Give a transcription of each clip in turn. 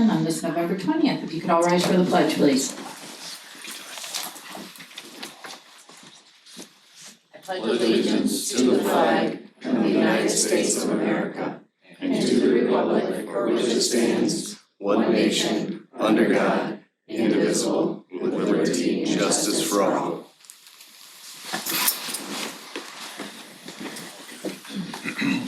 session on this November 20th. If you could all rise for the pledge, please. I pledge allegiance to the flag of the United States of America and to the republic for which it stands, one nation, under God, indivisible, with liberty and justice for all.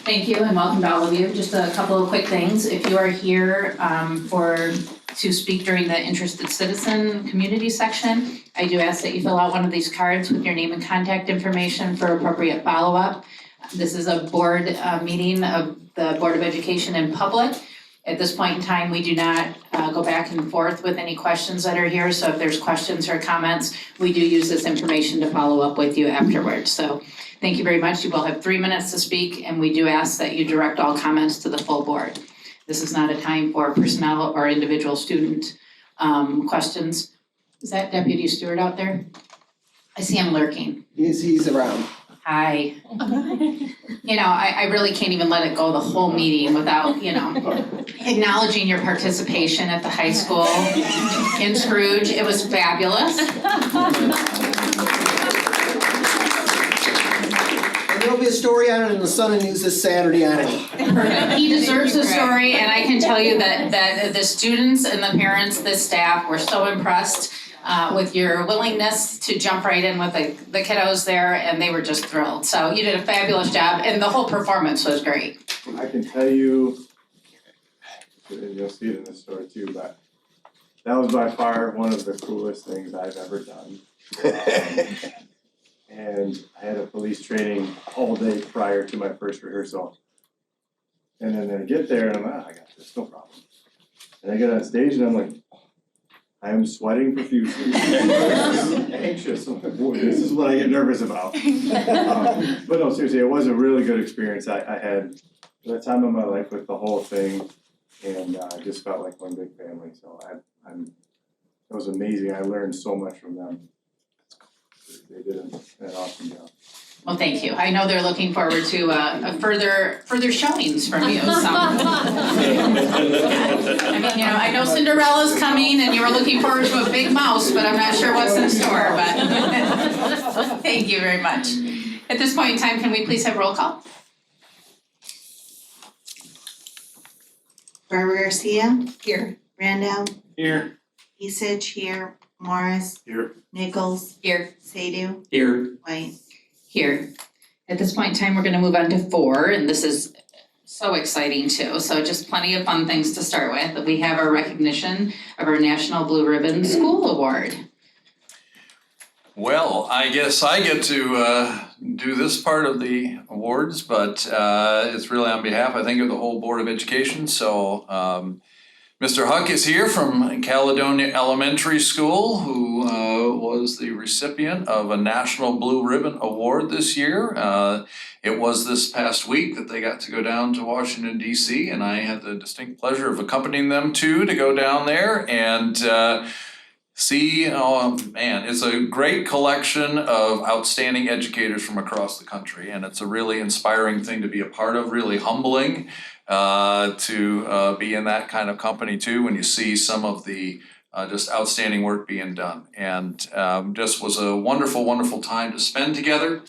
Thank you and welcome to all of you. Just a couple of quick things. If you are here to speak during the interested citizen community section, I do ask that you fill out one of these cards with your name and contact information for appropriate follow-up. This is a board meeting of the Board of Education in public. At this point in time, we do not go back and forth with any questions that are here. So if there's questions or comments, we do use this information to follow up with you afterwards. So thank you very much. You will have 3 minutes to speak, and we do ask that you direct all comments to the full board. This is not a time for personnel or individual student questions. Is that Deputy Stewart out there? I see him lurking. He's around. Hi. You know, I really can't even let it go the whole meeting without, acknowledging your participation at the high school in Scrooge. It was fabulous. There'll be a story on it in the Sun and News this Saturday on it. He deserves a story, and I can tell you that the students and the parents, the staff were so impressed with your willingness to jump right in with the kiddos there, and they were just thrilled. So you did a fabulous job, and the whole performance was great. I can tell you, and you'll see it in the story too, but that was by far one of the coolest things I've ever done. And I had a police training all day prior to my first rehearsal. And then I get there and I'm like, I got this, no problem. And I get on stage and I'm like, I am sweating profusely. Anxious. I'm like, boy, this is what I get nervous about. But no, seriously, it was a really good experience. I had the time of my life with the whole thing, and I just felt like one big family. So it was amazing. I learned so much from them. They did an awesome job. Well, thank you. I know they're looking forward to a further showings from you. So. I mean, I know Cinderella's coming, and you were looking forward to a big mouse, but I'm not sure what's in store. But thank you very much. At this point in time, can we please have roll call? Barbara Garcia. Here. Randall. Here. Esich here. Morris. Here. Nichols. Here. Sadu. Here. White. Here. At this point in time, we're going to move on to 4, and this is so exciting too. So just plenty of fun things to start with. We have our recognition of our National Blue Ribbon School Award. Well, I guess I get to do this part of the awards, but it's really on behalf, I think, of the whole Board of Education. So Mr. Huck is here from Caledonia Elementary School, who was the recipient of a National Blue Ribbon Award this year. It was this past week that they got to go down to Washington, D.C., and I had the distinct pleasure of accompanying them to go down there and see, oh man, it's a great collection of outstanding educators from across the country, and it's a really inspiring thing to be a part of, really humbling to be in that kind of company too, when you see some of the just outstanding work being done. And just was a wonderful, wonderful time to spend together.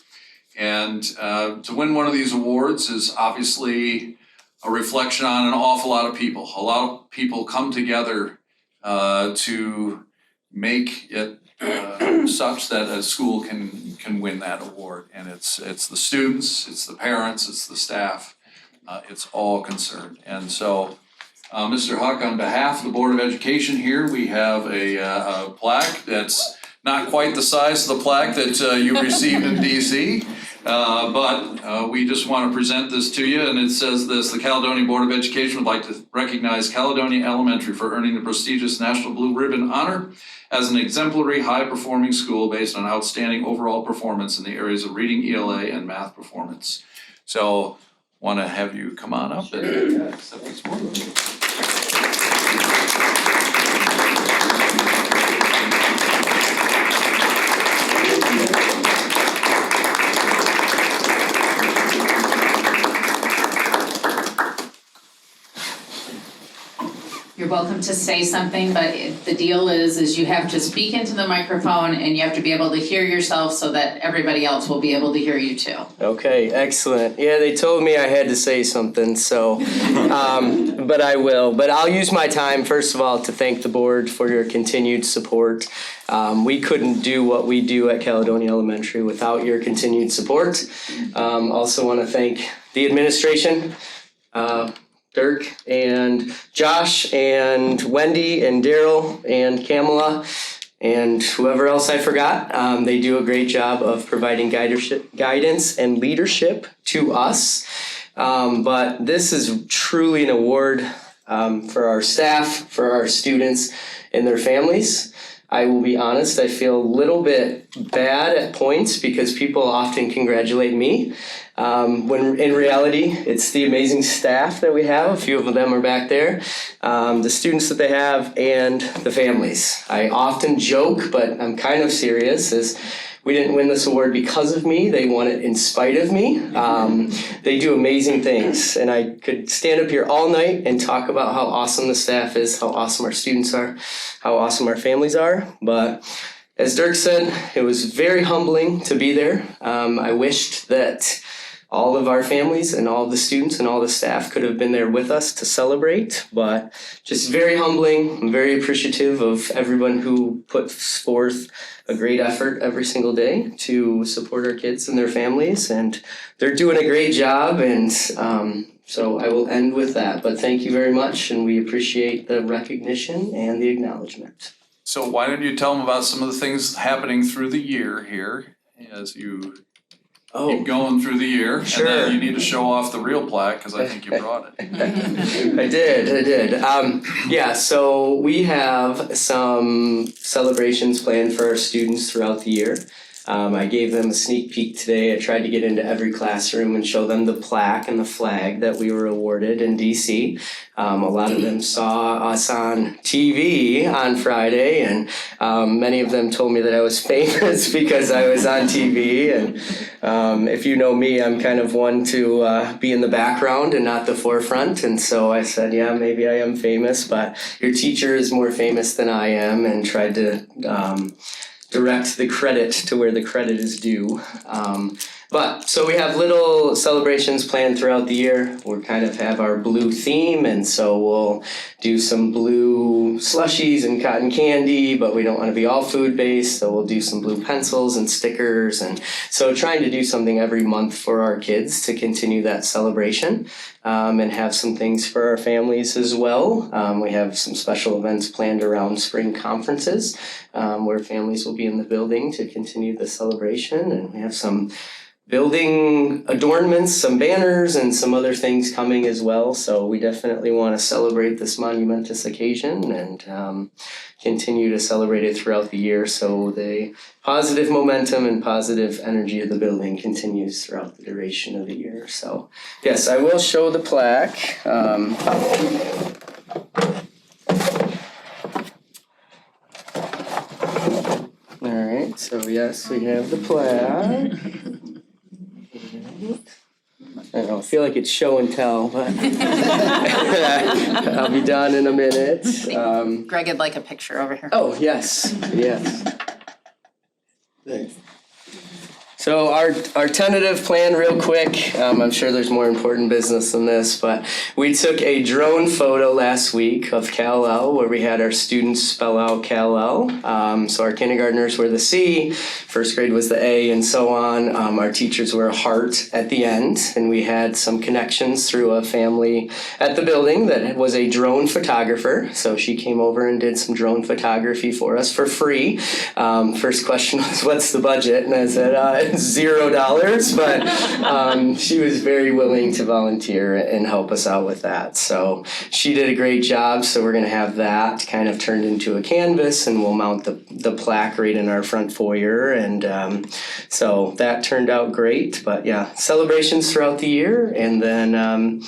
And to win one of these awards is obviously a reflection on an awful lot of people. A lot of people come together to make it such that a school can win that award. And it's the students, it's the parents, it's the staff, it's all concerned. And so Mr. Huck, on behalf of the Board of Education here, we have a plaque that's not quite the size of the plaque that you received in DC, but we just want to present this to you, and it says this: the Caledonia Board of Education would like to recognize Caledonia Elementary for earning the prestigious National Blue Ribbon honor as an exemplary, high-performing school based on outstanding overall performance in the areas of reading, ELA, and math performance. So, want to have you come on up and accept this award. You're welcome to say something, but the deal is you have to speak into the microphone and you have to be able to hear yourself so that everybody else will be able to hear you too. Okay, excellent. Yeah, they told me I had to say something, so, but I will. But I'll use my time, first of all, to thank the board for your continued support. We couldn't do what we do at Caledonia Elementary without your continued support. Also want to thank the administration, Dirk and Josh and Wendy and Daryl and Kamala and whoever else I forgot. They do a great job of providing guidance and leadership to us. But this is truly an award for our staff, for our students and their families. I will be honest, I feel a little bit bad at points because people often congratulate me. When in reality, it's the amazing staff that we have. A few of them are back there. The students that they have and the families. I often joke, but I'm kind of serious, is we didn't win this award because of me. They won it in spite of me. They do amazing things. And I could stand up here all night and talk about how awesome the staff is, how awesome our students are, how awesome our families are. But as Dirk said, it was very humbling to be there. I wished that all of our families and all of the students and all the staff could have been there with us to celebrate, but just very humbling. I'm very appreciative of everyone who puts forth a great effort every single day to support our kids and their families, and they're doing a great job, and so I will end with that. But thank you very much, and we appreciate the recognition and the acknowledgement. So why don't you tell them about some of the things happening through the year here as you keep going through the year? Sure. And then you need to show off the real plaque because I think you brought it. I did. Yeah, so we have some celebrations planned for our students throughout the year. I gave them a sneak peek today. I tried to get into every classroom and show them the plaque and the flag that we were awarded in DC. A lot of them saw us on TV on Friday, and many of them told me that I was famous because I was on TV. And if you know me, I'm kind of one to be in the background and not the forefront. And so I said, yeah, maybe I am famous, but your teacher is more famous than I am, and tried to direct the credit to where the credit is due. But so we have little celebrations planned throughout the year. We kind of have our blue theme, and so we'll do some blue slushies and cotton candy, but we don't want to be all food based, so we'll do some blue pencils and stickers, and so trying to do something every month for our kids to continue that celebration. And have some things for our families as well. We have some special events planned around spring conferences where families will be in the building to continue the celebration. And we have some building adornments, some banners, and some other things coming as well. So we definitely want to celebrate this monumentous occasion and continue to celebrate it throughout the year, so the positive momentum and positive energy of the building continues throughout the duration of the year. So yes, I will show the plaque. All right, so yes, we have the plaque. I don't know, I feel like it's show and tell, but I'll be done in a minute. Greg would like a picture over here. Oh, yes. Thanks. So our tentative plan real quick, I'm sure there's more important business than this, but we took a drone photo last week of Cal-El where we had our students spell out Cal-El. So our kindergartners were the C, first grade was the A, and so on. Our teachers were a heart at the end, and we had some connections through a family at the building that was a drone photographer. So she came over and did some drone photography for us for free. First question was, what's the budget? And I said, $0, but she was very willing to volunteer and help us out with that. So she did a great job. So we're going to have that kind of turned into a canvas, and we'll mount the plaque right in our front foyer. And so that turned out great. But yeah, celebrations throughout the year, and then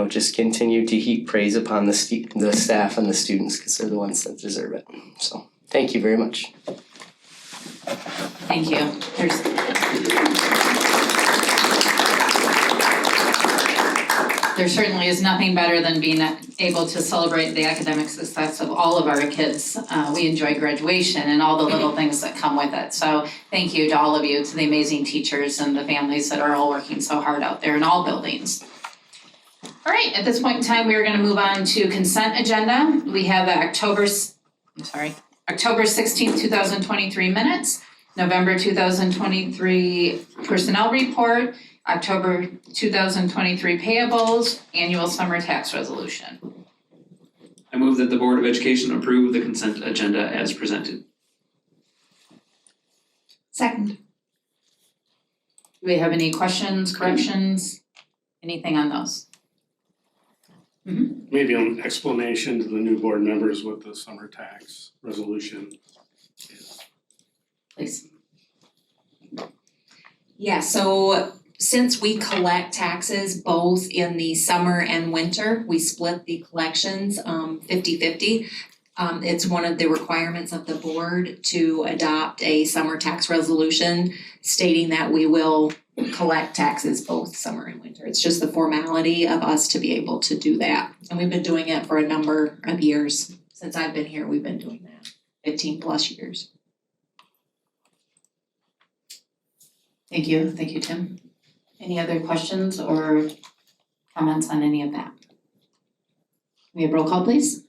just continue to heap praise upon the staff and the students because they're the ones that deserve it. So thank you very much. Thank you. there certainly is nothing better than being able to celebrate the academic success of all of our kids. We enjoy graduation and all the little things that come with it. So thank you to all of you, to the amazing teachers and the families that are all working so hard out there in all buildings. All right, at this point in time, we are gonna move on to consent agenda. We have the October 16th, 2023 minutes, November 2023 personnel report, October 2023 payables, annual summer tax resolution. I move that the Board of Education approve the consent agenda as presented. Second. Do we have any questions, corrections, anything on those? Maybe an explanation to the new board members what the summer tax resolution is. Please. Yeah, so since we collect taxes both in the summer and winter, we split the collections 50-50. It's one of the requirements of the board to adopt a summer tax resolution stating that we will collect taxes both summer and winter. It's just the formality of us to be able to do that. And we've been doing it for a number of years. Since I've been here, we've been doing that, 15 plus years. Thank you, Tim. Any other questions or comments on any of that? We have roll call, please?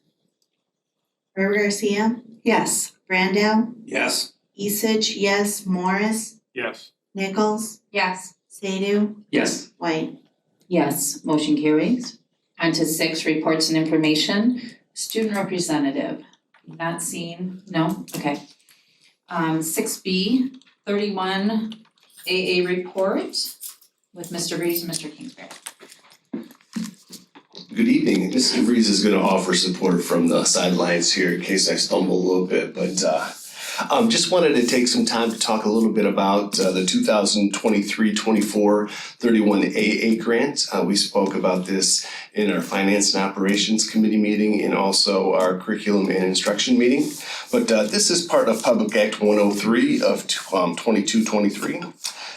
Becker Garcia, Yes. Brandau, Yes. Isich, yes, Morris, Yes. Nichols, Yes. Sadoo, Yes. White. Yes, motion carries. On to 6, reports and information. Student representative, not seen, no, okay. 6B, 31 AA report with Mr. Reeves and Mr. Kingsbury. Good evening. Mr. Vries is going to offer support from the sidelines here in case I stumble a little bit, but just wanted to take some time to talk a little bit about the 2023-24 31 AA grant. We spoke about this in our Finance and Operations Committee meeting and also our Curriculum and Instruction meeting. But this is part of Public Act 103 of 22-23.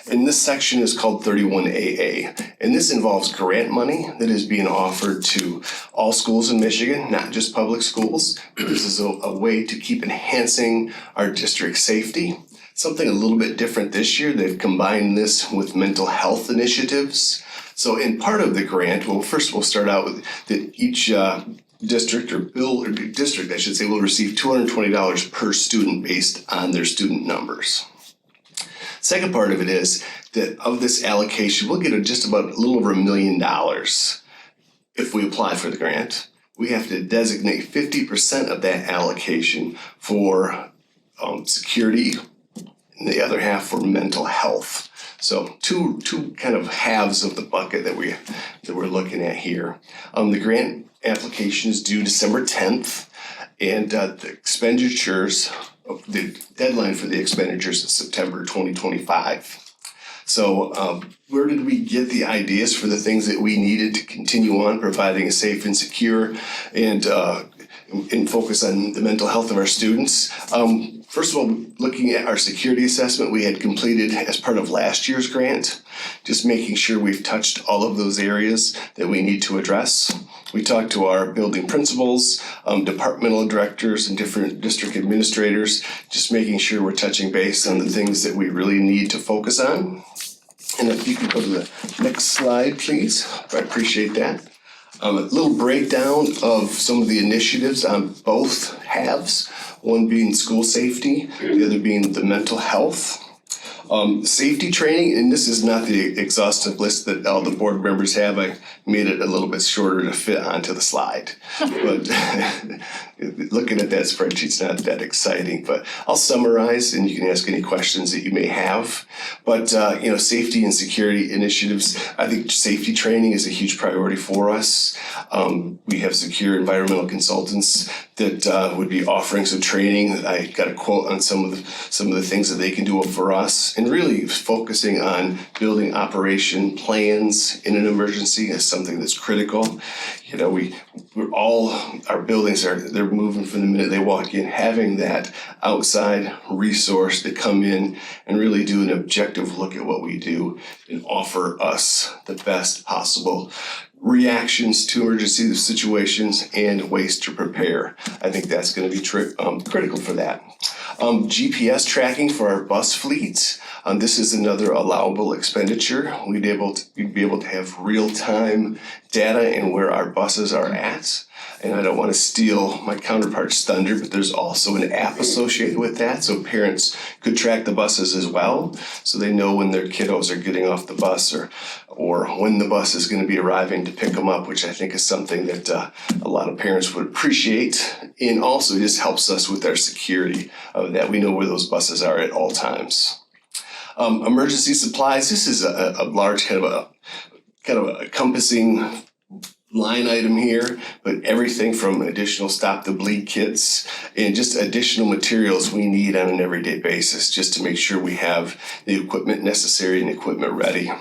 And this section is called 31AA, and this involves grant money that is being offered to all schools in Michigan, not just public schools. This is a way to keep enhancing our district safety. Something a little bit different this year, they've combined this with mental health initiatives. So in part of the grant, well, first we'll start out with that each district district, I should say, will receive $220 per student based on their student numbers. Second part of it is that of this allocation, we'll get just about a little over $1 million if we apply for the grant. We have to designate 50% of that allocation for security and the other half for mental health. So two kind of halves of the bucket that we're looking at here. The grant application is due December 10th, and the deadline for the expenditures is September 2025. So where did we get the ideas for the things that we needed to continue on providing a safe and secure and focus on the mental health of our students? First of all, looking at our security assessment we had completed as part of last year's grant, just making sure we've touched all of those areas that we need to address. We talked to our building principals, departmental directors, and different district administrators, just making sure we're touching base on the things that we really need to focus on. And if you could go to the next slide, please, I appreciate that. A little breakdown of some of the initiatives on both halves, one being school safety, the other being the mental health. Safety training, and this is not the exhaustive list that all the board members have. I made it a little bit shorter to fit onto the slide. But looking at that spreadsheet's not that exciting, but I'll summarize and you can ask any questions that you may have. But safety and security initiatives, I think safety training is a huge priority for us. We have secure environmental consultants that would be offering some training. I got a quote on some of the things that they can do for us. and really focusing on building operation plans in an emergency is something that's critical. You know, we're all, our buildings they're moving from the minute they walk in, having that outside resource to come in and really do an objective look at what we do and offer us the best possible reactions to emergency situations and ways to prepare. I think that's going to be critical for that. GPS tracking for our bus fleet. This is another allowable expenditure. We'd be able to have real-time data and where our buses are at. And I don't want to steal my counterpart's thunder, but there's also an app associated with that, so parents could track the buses as well, so they know when their kiddos are getting off the bus or when the bus is going to be arriving to pick them up, which I think is something that a lot of parents would appreciate. And also just helps us with our security of that. We know where those buses are at all times. Emergency supplies. This is a large kind of a encompassing line item here, but everything from additional stop the bleed kits and just additional materials we need on an everyday basis just to make sure we have the equipment necessary and equipment ready.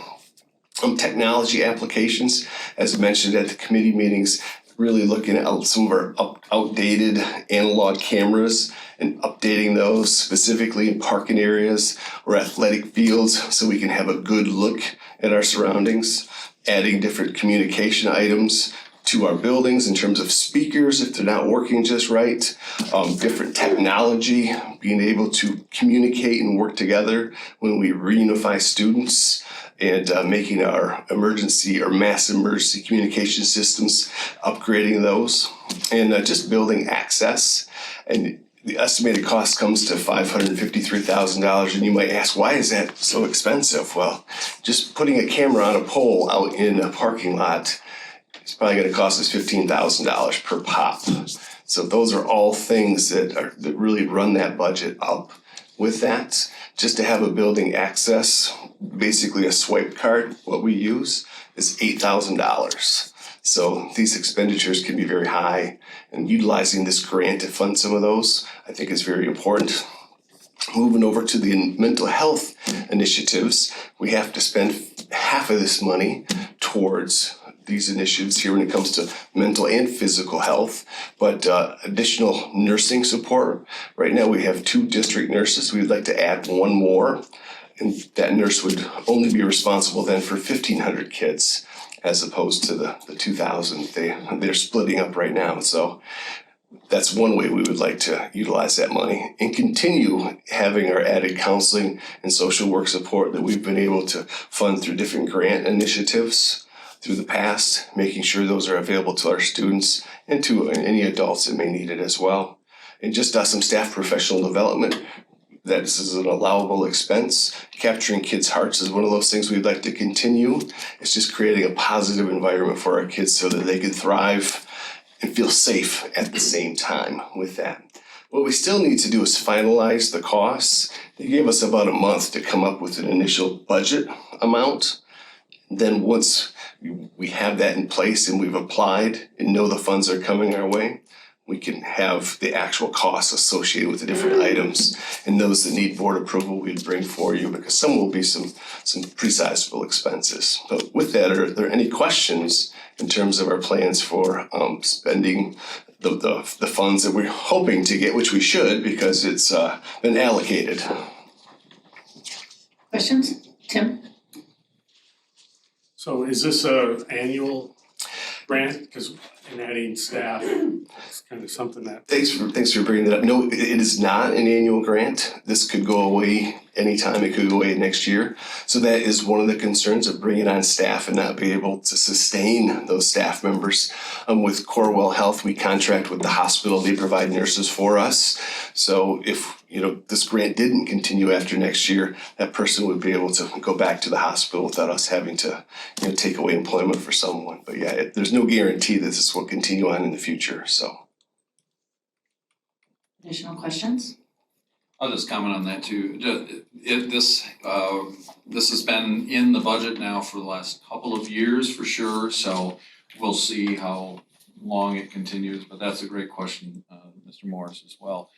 Technology applications, as mentioned at the committee meetings, really looking at some of our outdated analog cameras and updating those specifically in parking areas or athletic fields so we can have a good look at our surroundings. Adding different communication items to our buildings in terms of speakers if they're not working just right, different technology, being able to communicate and work together when we reunify students, and making our emergency or mass emergency communication systems, upgrading those, and just building access. And the estimated cost comes to $553,000, and you might ask, why is that so expensive? Well, just putting a camera on a pole out in a parking lot is probably going to cost us $15,000 per pop. So those are all things that really run that budget up. With that, just to have a building access, basically a swipe card, what we use is $8,000. So these expenditures can be very high, and utilizing this grant to fund some of those, I think is very important. Moving over to the mental health initiatives, we have to spend half of this money towards these initiatives here when it comes to mental and physical health, but additional nursing support. Right now we have 2 district nurses. We'd like to add 1 more, and that nurse would only be responsible then for 1,500 kids as opposed to the 2,000 they're splitting up right now. So that's one way we would like to utilize that money and continue having our added counseling and social work support that we've been able to fund through different grant initiatives through the past, making sure those are available to our students and to any adults that may need it as well. And just some staff professional development. That this is an allowable expense. Capturing kids' hearts is one of those things we'd like to continue. It's just creating a positive environment for our kids so that they can thrive and feel safe at the same time with that. What we still need to do is finalize the costs. They gave us about a month to come up with an initial budget amount. Then once we have that in place and we've applied and know the funds are coming our way, we can have the actual costs associated with the different items, and those that need board approval we'd bring for you, because some will be some pretty sizable expenses. But with that, are there any questions in terms of our plans for spending the funds that we're hoping to get, which we should, because it's been allocated? Questions? Tim? So is this a annual grant? Because in adding staff, it's kind of something that. Thanks for bringing that up. No, it is not an annual grant. This could go away anytime. It could go away next year. So that is one of the concerns of bringing on staff and not being able to sustain those staff members. With Corewell Health, we contract with the hospital. They provide nurses for us. So if this grant didn't continue after next year, that person would be able to go back to the hospital without us having to take away employment for someone. But yeah, there's no guarantee that this will continue on in the future. So. Additional questions? I'll just comment on that too. This has been in the budget now for the last couple of years for sure, so we'll see how long it continues, but that's a great question, Mr. Morris, as well.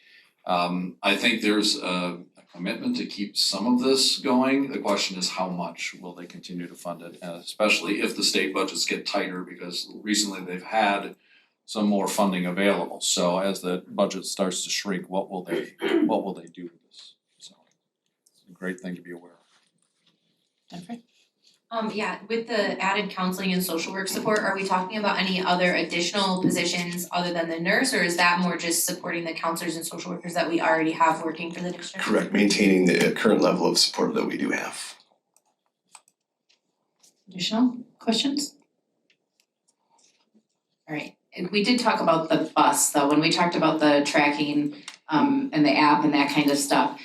I think there's a commitment to keep some of this going. The question is how much will they continue to fund it, especially if the state budgets get tighter, because recently they've had some more funding available. So as the budget starts to shrink, what will they do with this? So it's a great thing to be aware of. Jennifer? Yeah, with the added counseling and social work support, are we talking about any other additional positions other than the nurse, or is that more just supporting the counselors and social workers that we already have working for the district? Correct, maintaining the current level of support that we do have. Additional questions? All right, we did talk about the bus though, when we talked about the tracking and the app and that kind of stuff.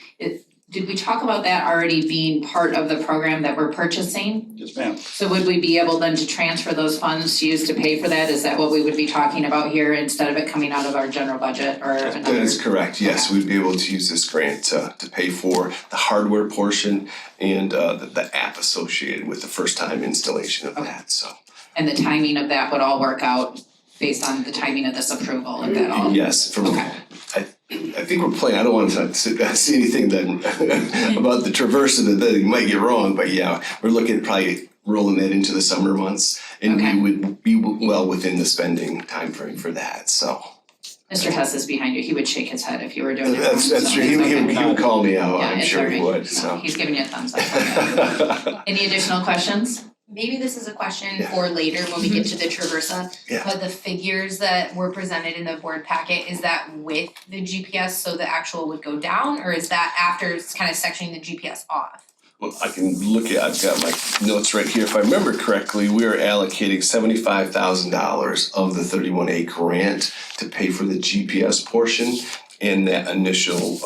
Did we talk about that already being part of the program that we're purchasing? Yes, ma'am. So would we be able then to transfer those funds to use to pay for that? Is that what we would be talking about here instead of it coming out of our general budget or another? That is correct, yes, we'd be able to use this grant to pay for the hardware portion and the app associated with the first time installation of that, so. And the timing of that would all work out based on the timing of this approval, if that all? Yes, Okay. I think we're playing, I don't want to see anything that about the traverse that you might get wrong, but yeah, we're looking at probably rolling that into the summer months. And Okay. we would be well within the spending timeframe for that, so. Mr. Hess is behind you, he would shake his head if you were doing it. That's wrong, so true, it's he okay. would call me out, Yeah, I'm it's sure he alright. would, so. He's giving you a thumbs up. Any additional questions? Maybe this is a question Yeah. for later when we get to the Traversa. Yeah. But the figures that were presented in the board packet, is that with the GPS, so the actual would go down, or is that after it's kind of sectioning the GPS off? Well, I can look at, I've got my notes right here, if I remember correctly, we are allocating $75,000 of the 31A grant to pay for the GPS portion and that initial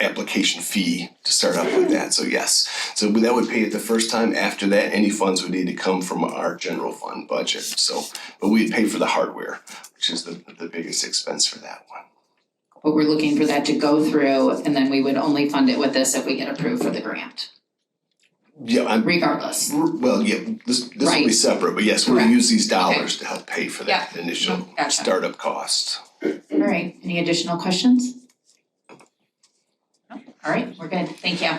application fee to start up with that, so yes. So that would pay it the first time, after that, any funds would need to come from our general fund budget, so, but we'd pay for the hardware, which is the biggest expense for that one. But we're looking for that to go through and then we would only fund it with this if we get approved for the grant, Yeah, regardless. well, yeah, this will be Right. separate, but yes, we'll Correct. use these dollars to help pay for that initial Gotcha. startup cost. All right, any additional questions? No? All right, we're good, thank you.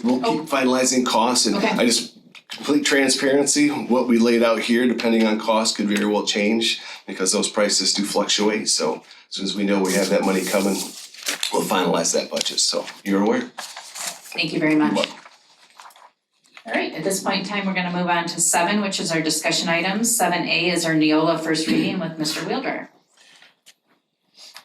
We'll keep finalizing costs and Okay. I just, complete transparency, what we laid out here, depending on cost, could very well change because those prices do fluctuate, so as soon as we know we have that money coming, we'll finalize that budget, so you're aware. Thank you very much. welcome. All right, at this point in time, we're gonna move on to 7, which is our discussion items. 7A is our Neola first reading with Mr. Wheeldrer.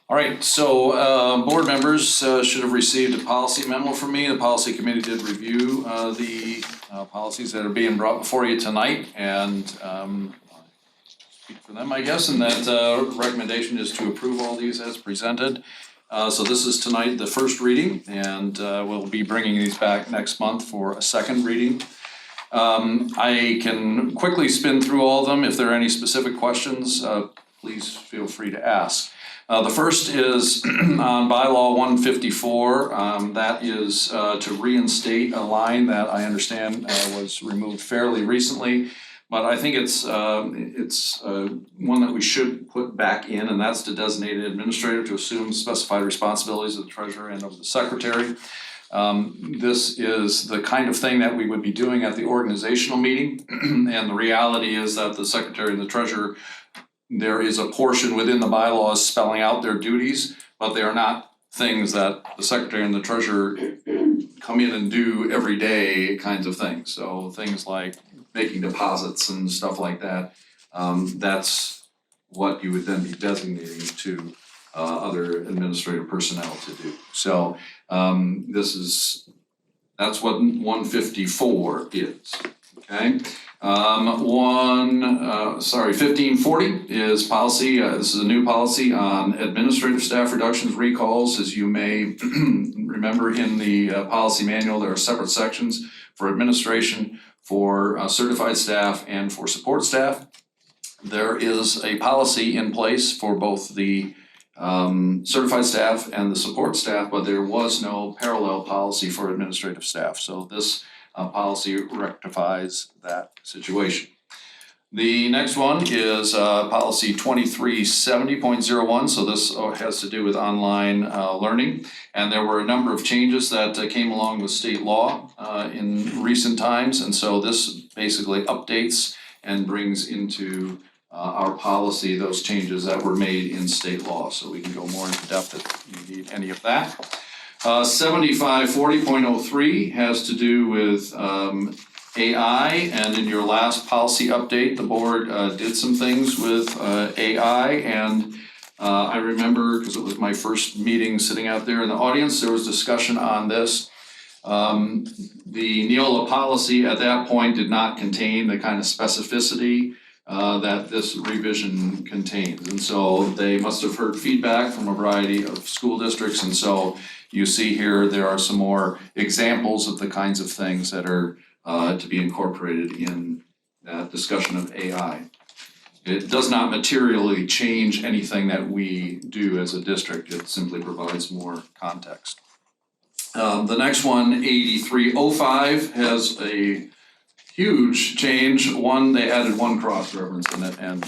All right, so board members should have received a policy memo from me. The policy committee did review the policies that are being brought before you tonight and speak for them, I guess, and that recommendation is to approve all these as presented. So this is tonight, the first reading, and we'll be bringing these back next month for a second reading. I can quickly spin through all of them. If there are any specific questions, please feel free to ask. The first is on bylaw 154, that is to reinstate a line that I understand was removed fairly recently. But I think it's one that we should put back in, and that's to designate an administrator to assume specified responsibilities of the treasurer and of the secretary. This is the kind of thing that we would be doing at the organizational meeting, and the reality is that the secretary and the treasurer, there is a portion within the bylaws spelling out their duties, but they are not things that the secretary and the treasurer come in and do every day kinds of things. So things like making deposits and stuff like that, that's what you would then be designating to other administrative personnel to do. So that's what 154 is, okay? 1540 is policy, this is a new policy on administrative staff reductions, recalls. As you may remember in the policy manual, there are separate sections for administration, for certified staff, and for support staff. There is a policy in place for both the certified staff and the support staff, but there was no parallel policy for administrative staff. So this policy rectifies that situation. The next one is policy 2370.01, so this has to do with online learning. And there were a number of changes that came along with state law in recent times, and so this basically updates and brings into our policy those changes that were made in state law, so we can go more into depth if you need any of that. 7540.03 has to do with AI, and in your last policy update, the board did some things with AI, and I remember, because it was my first meeting sitting out there in the audience, there was discussion on this. The Neola policy at that point did not contain the kind of specificity that this revision contains. And so they must have heard feedback from a variety of school districts, and so you see here there are some more examples of the kinds of things that are to be incorporated in that discussion of AI. It does not materially change anything that we do as a district, it simply provides more context. The next one, 8305, has a huge change. One, they added one cross-reference in it and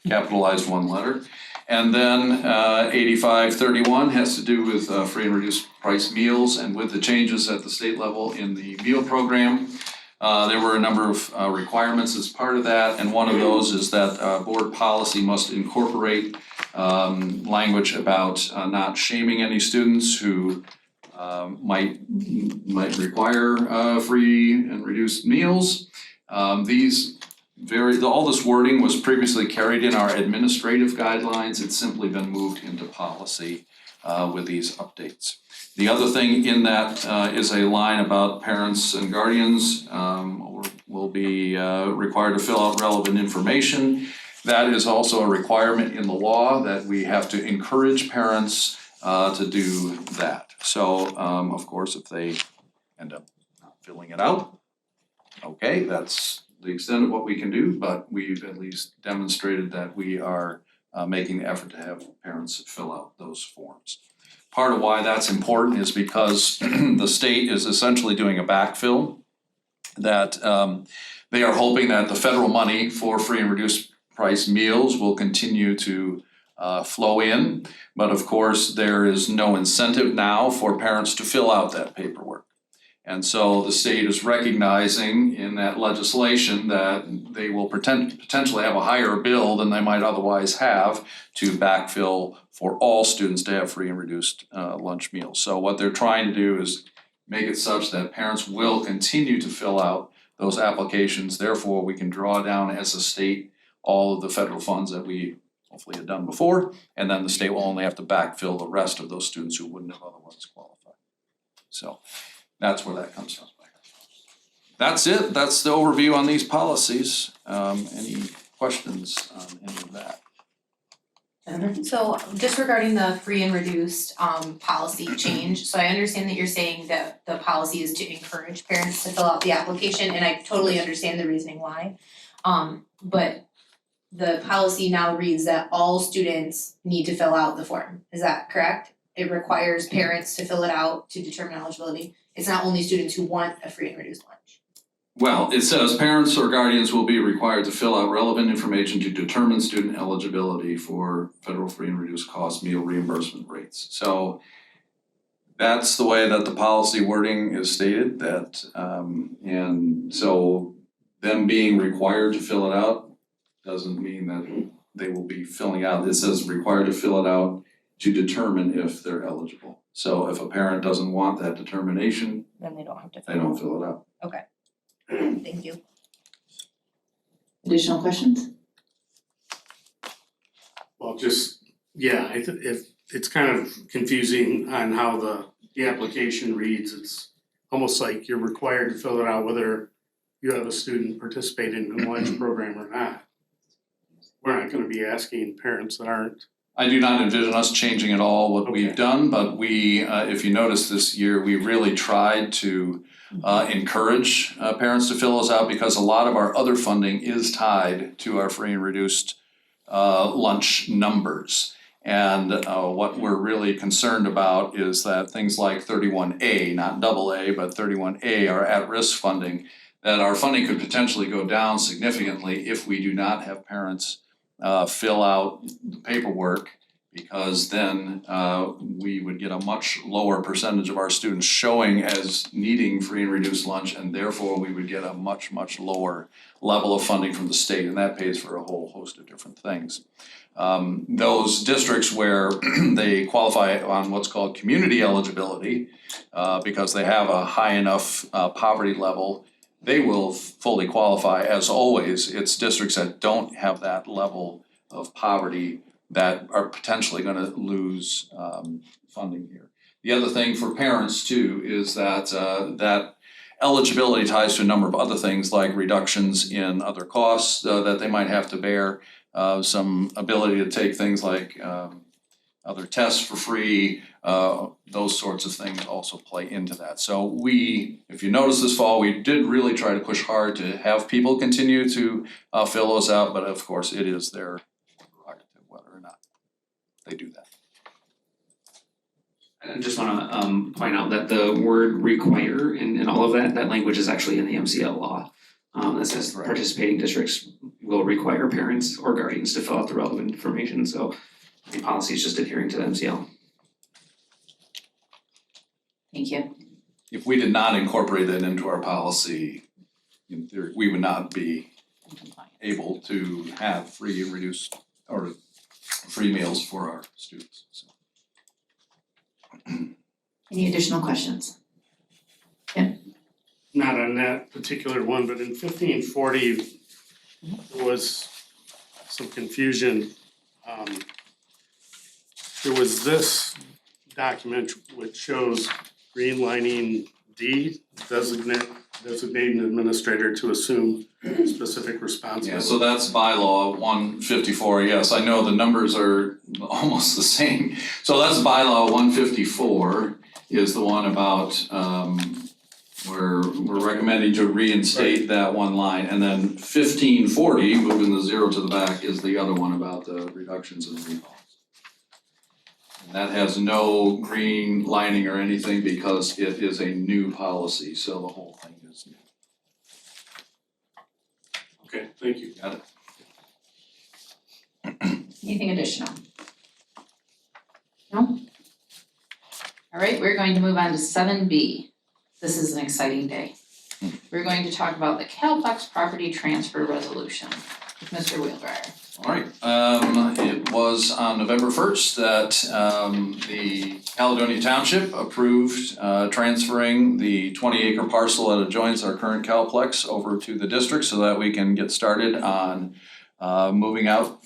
capitalized one letter. And then 8531 has to do with free and reduced price meals, and with the changes at the state level in the meal program, there were a number of requirements as part of that, and one of those is that board policy must incorporate language about not shaming any students who might require free and reduced meals. All this wording was previously carried in our administrative guidelines. It's simply been moved into policy with these updates. The other thing in that is a line about parents and guardians will be required to fill out relevant information. That is also a requirement in the law that we have to encourage parents to do that. So of course, if they end up not filling it out, okay, that's the extent of what we can do, but we've at least demonstrated that we are making the effort to have parents fill out those forms. Part of why that's important is because the state is essentially doing a backfill, that they are hoping that the federal money for free and reduced price meals will continue to flow in, but of course there is no incentive now for parents to fill out that paperwork. And so the state is recognizing in that legislation that they will potentially have a higher bill than they might otherwise have to backfill for all students to have free and reduced lunch meals. So what they're trying to do is make it such that parents will continue to fill out those applications. Therefore, we can draw down as a state all of the federal funds that we hopefully had done before, and then the state will only have to backfill the rest of those students who wouldn't have otherwise qualified. So that's where that comes from. That's it. That's the overview on these policies. Any questions on any of that? So just regarding the free and reduced policy change, so I understand that you're saying that the policy is to encourage parents to fill out the application, and I totally understand the reasoning why. But the policy now reads that all students need to fill out the form. Is that correct? It requires parents to fill it out to determine eligibility. It's not only students who want a free and reduced lunch. Well, it says parents or guardians will be required to fill out relevant information to determine student eligibility for federal free and reduced cost meal reimbursement rates. So that's the way that the policy wording is stated, that and so them being required to fill it out doesn't mean that they will be filling out. It says required to fill it out to determine if they're eligible. So if a parent doesn't want that determination, Then they don't have to they don't fill it out. Okay. Thank you. Additional questions? Well, just, yeah, if it's kind of confusing on how the application reads. It's almost like you're required to fill it out whether you have a student participating in the lunch program or not. We're not gonna be asking parents that aren't. I do not envision us changing at all what we've done, but we, if you notice this year, we really tried to encourage parents to fill those out because a lot of our other funding is tied to our free and reduced lunch numbers. And what we're really concerned about is that things like 31A, not AA, but 31A are at-risk funding. that our funding could potentially go down significantly if we do not have parents fill out the paperwork, because then we would get a much lower percentage of our students showing as needing free and reduced lunch, and therefore we would get a much, much lower level of funding from the state, and that pays for a whole host of different things. Those districts where they qualify on what's called community eligibility, because they have a high enough poverty level, they will fully qualify. As always, it's districts that don't have that level of poverty that are potentially gonna lose funding here. The other thing for parents too is that that eligibility ties to a number of other things like reductions in other costs that they might have to bear, some ability to take things like other tests for free, those sorts of things also play into that. So we, if you notice this fall, we did really try to push hard to have people continue to fill those out, but of course it is their prerogative whether or not they do that. I just wanna point out that the word require and all of that language is actually in the MCL law. That says Right. participating districts will require parents or guardians to fill out the relevant information, so the policy is just adhering to the MCL. Thank you. If we did not incorporate that into our policy, in theory, we would not be able to have free and reduced or free meals for our students, so. Any additional questions? Not on that particular one, but in 1540, there was some confusion. There was this document which shows greenlining D, designating administrator to assume specific responsibility. Yeah, so that's bylaw 154, yes, I know the numbers are almost the same. So that's bylaw 154 is the one about we're recommending to reinstate that one line, and then 1540, moving the zero to the back, is the other one about the reductions in recalls. And that has no green lining or anything because it is a new policy, so the whole thing is new. Okay, thank you. Got it? Anything additional? No? All right, we're going to move on to 7B. This is an exciting day. We're going to talk about the CalPlex property transfer resolution with Mr. Wheelwright. All right, it was on November 1st that the Caledonia Township approved transferring the 20-acre parcel that adjoins our current Calplex over to the district so that we can get started on moving out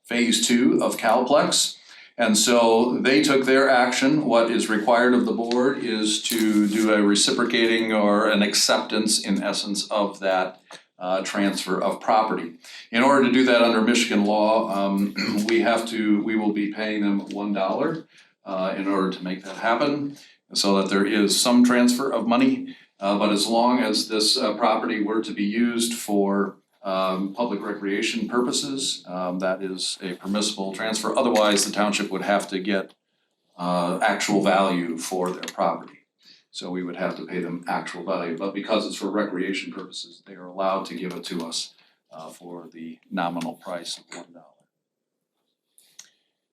phase 2 of Calplex. And so they took their action. What is required of the board is to do a reciprocating or an acceptance in essence of that transfer of property. In order to do that under Michigan law, we will be paying them $1 in order to make that happen, so that there is some transfer of money. But as long as this property were to be used for public recreation purposes, that is a permissible transfer. Otherwise, the township would have to get actual value for their property. So we would have to pay them actual value, but because it's for recreation purposes, they are allowed to give it to us for the nominal price of $1.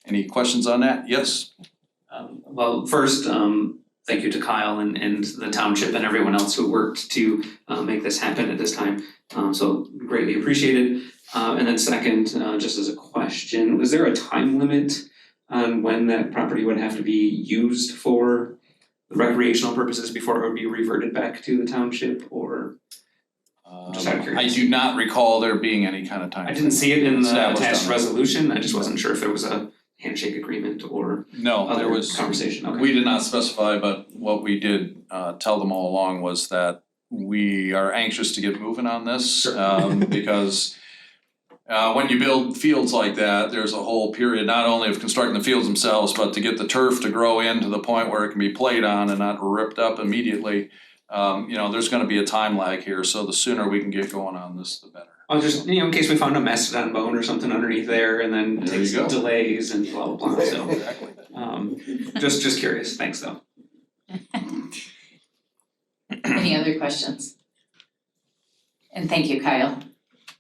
Any questions on that? Yes? Well, first, thank you to Kyle and the township and everyone else who worked to make this happen at this time. So greatly appreciated. And then second, just as a question, was there a time limit on when that property would have to be used for recreational purposes before it would be reverted back to the township, or? Just out of I curiosity. do not recall there being any kind of time. I didn't see it in the established attached on that. resolution, I just wasn't sure if there was a handshake agreement or No, there other was. conversation, okay. We did not specify, but what we did tell them all along was that we are anxious to get moving on this. Because when you build fields like that, there's a whole period not only of constructing the fields themselves, but to get the turf to grow in to the point where it can be played on and not ripped up immediately. There's gonna be a time lag here, so the sooner we can get going on this, the better. Oh, just, in case we found a mastodon bone or something underneath there and then it There you takes go. delays and blah, blah, blah, so. Exactly. Just curious, thanks though. Any other questions? And thank you, Kyle,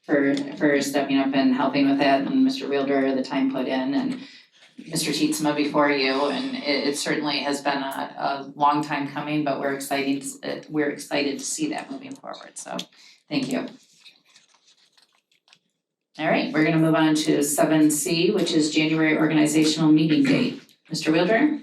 for stepping up and helping with that, and Mr. Wielder, the time put in, and Mr. Tietzma before you, and it certainly has been a long time coming, but we're excited to see that moving forward, so thank you. All right, we're gonna move on to 7C, which is January organizational meeting date. Mr. Wielder?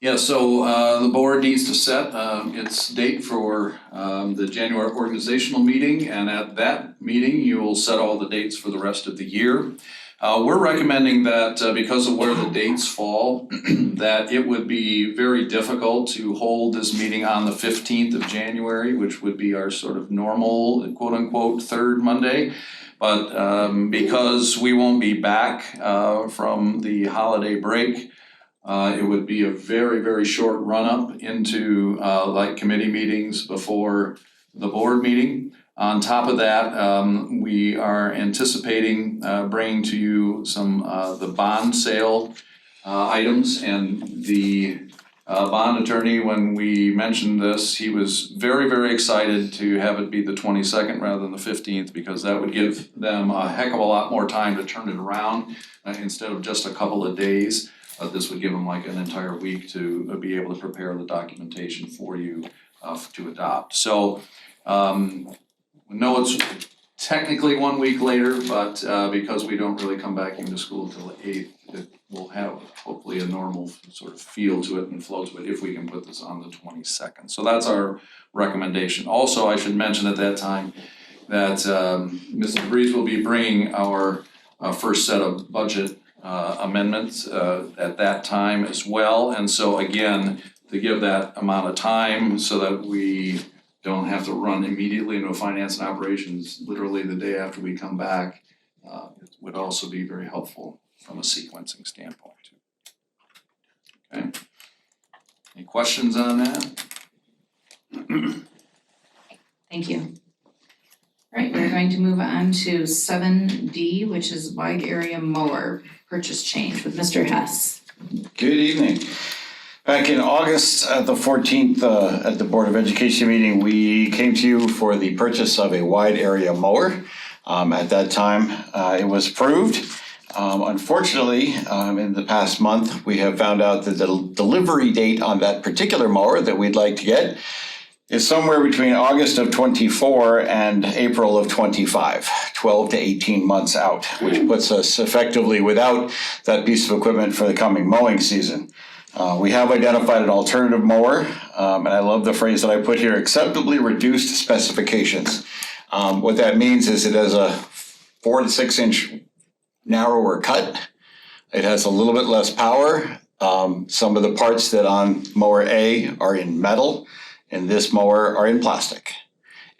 Yeah, so the board needs to set its date for the January organizational meeting, and at that meeting, you will set all the dates for the rest of the year. We're recommending that because of where the dates fall, that it would be very difficult to hold this meeting on the 15th of January, which would be our sort of normal, quote unquote, third Monday. But because we won't be back from the holiday break, it would be a very, very short run-up into like committee meetings before the board meeting. On top of that, we are anticipating bringing to you some the bond sale items, and the bond attorney, when we mentioned this, he was very, very excited to have it be the 22nd rather than the 15th, because that would give them a heck of a lot more time to turn it around instead of just a couple of days. This would give them like an entire week to be able to prepare the documentation for you to adopt. So we know it's technically 1 week later, but because we don't really come back into school until the 8th, it will have hopefully a normal sort of feel to it and flow to it if we can put this on the 22nd. So that's our recommendation. Also, I should mention at that time that Mrs. Breeze will be bringing our first set of budget amendments at that time as well. And so again, to give that amount of time so that we don't have to run immediately into finance and operations literally the day after we come back, it would also be very helpful from a sequencing standpoint. Okay. Any questions on that? Thank you. All right, we're going to move on to 7D, which is wide area mower purchase change with Mr. Hess. Good evening. Back in August, the 14th, at the Board of Education meeting, we came to you for the purchase of a wide area mower. At that time, it was approved. Unfortunately, in the past month, we have found out that the delivery date on that particular mower that we'd like to get is somewhere between August of 24 and April of 25, 12 to 18 months out, which puts us effectively without that piece of equipment for the coming mowing season. We have identified an alternative mower, and I love the phrase that I put here, acceptably reduced specifications. What that means is it has a 4 to 6 inch narrower cut. It has a little bit less power. Some of the parts that on mower A are in metal, and this mower are in plastic.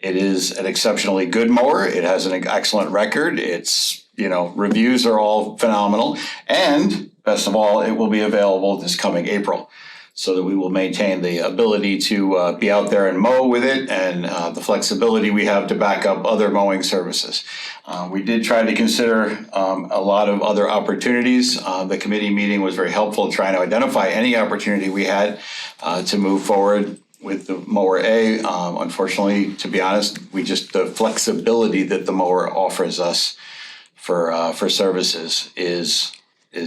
It is an exceptionally good mower. It has an excellent record. It's, reviews are all phenomenal. And best of all, it will be available this coming April, so that we will maintain the ability to be out there and mow with it, and the flexibility we have to back up other mowing services. We did try to consider a lot of other opportunities. The committee meeting was very helpful in trying to identify any opportunity we had to move forward with the mower A. Unfortunately, to be honest, the flexibility that the mower offers us for services is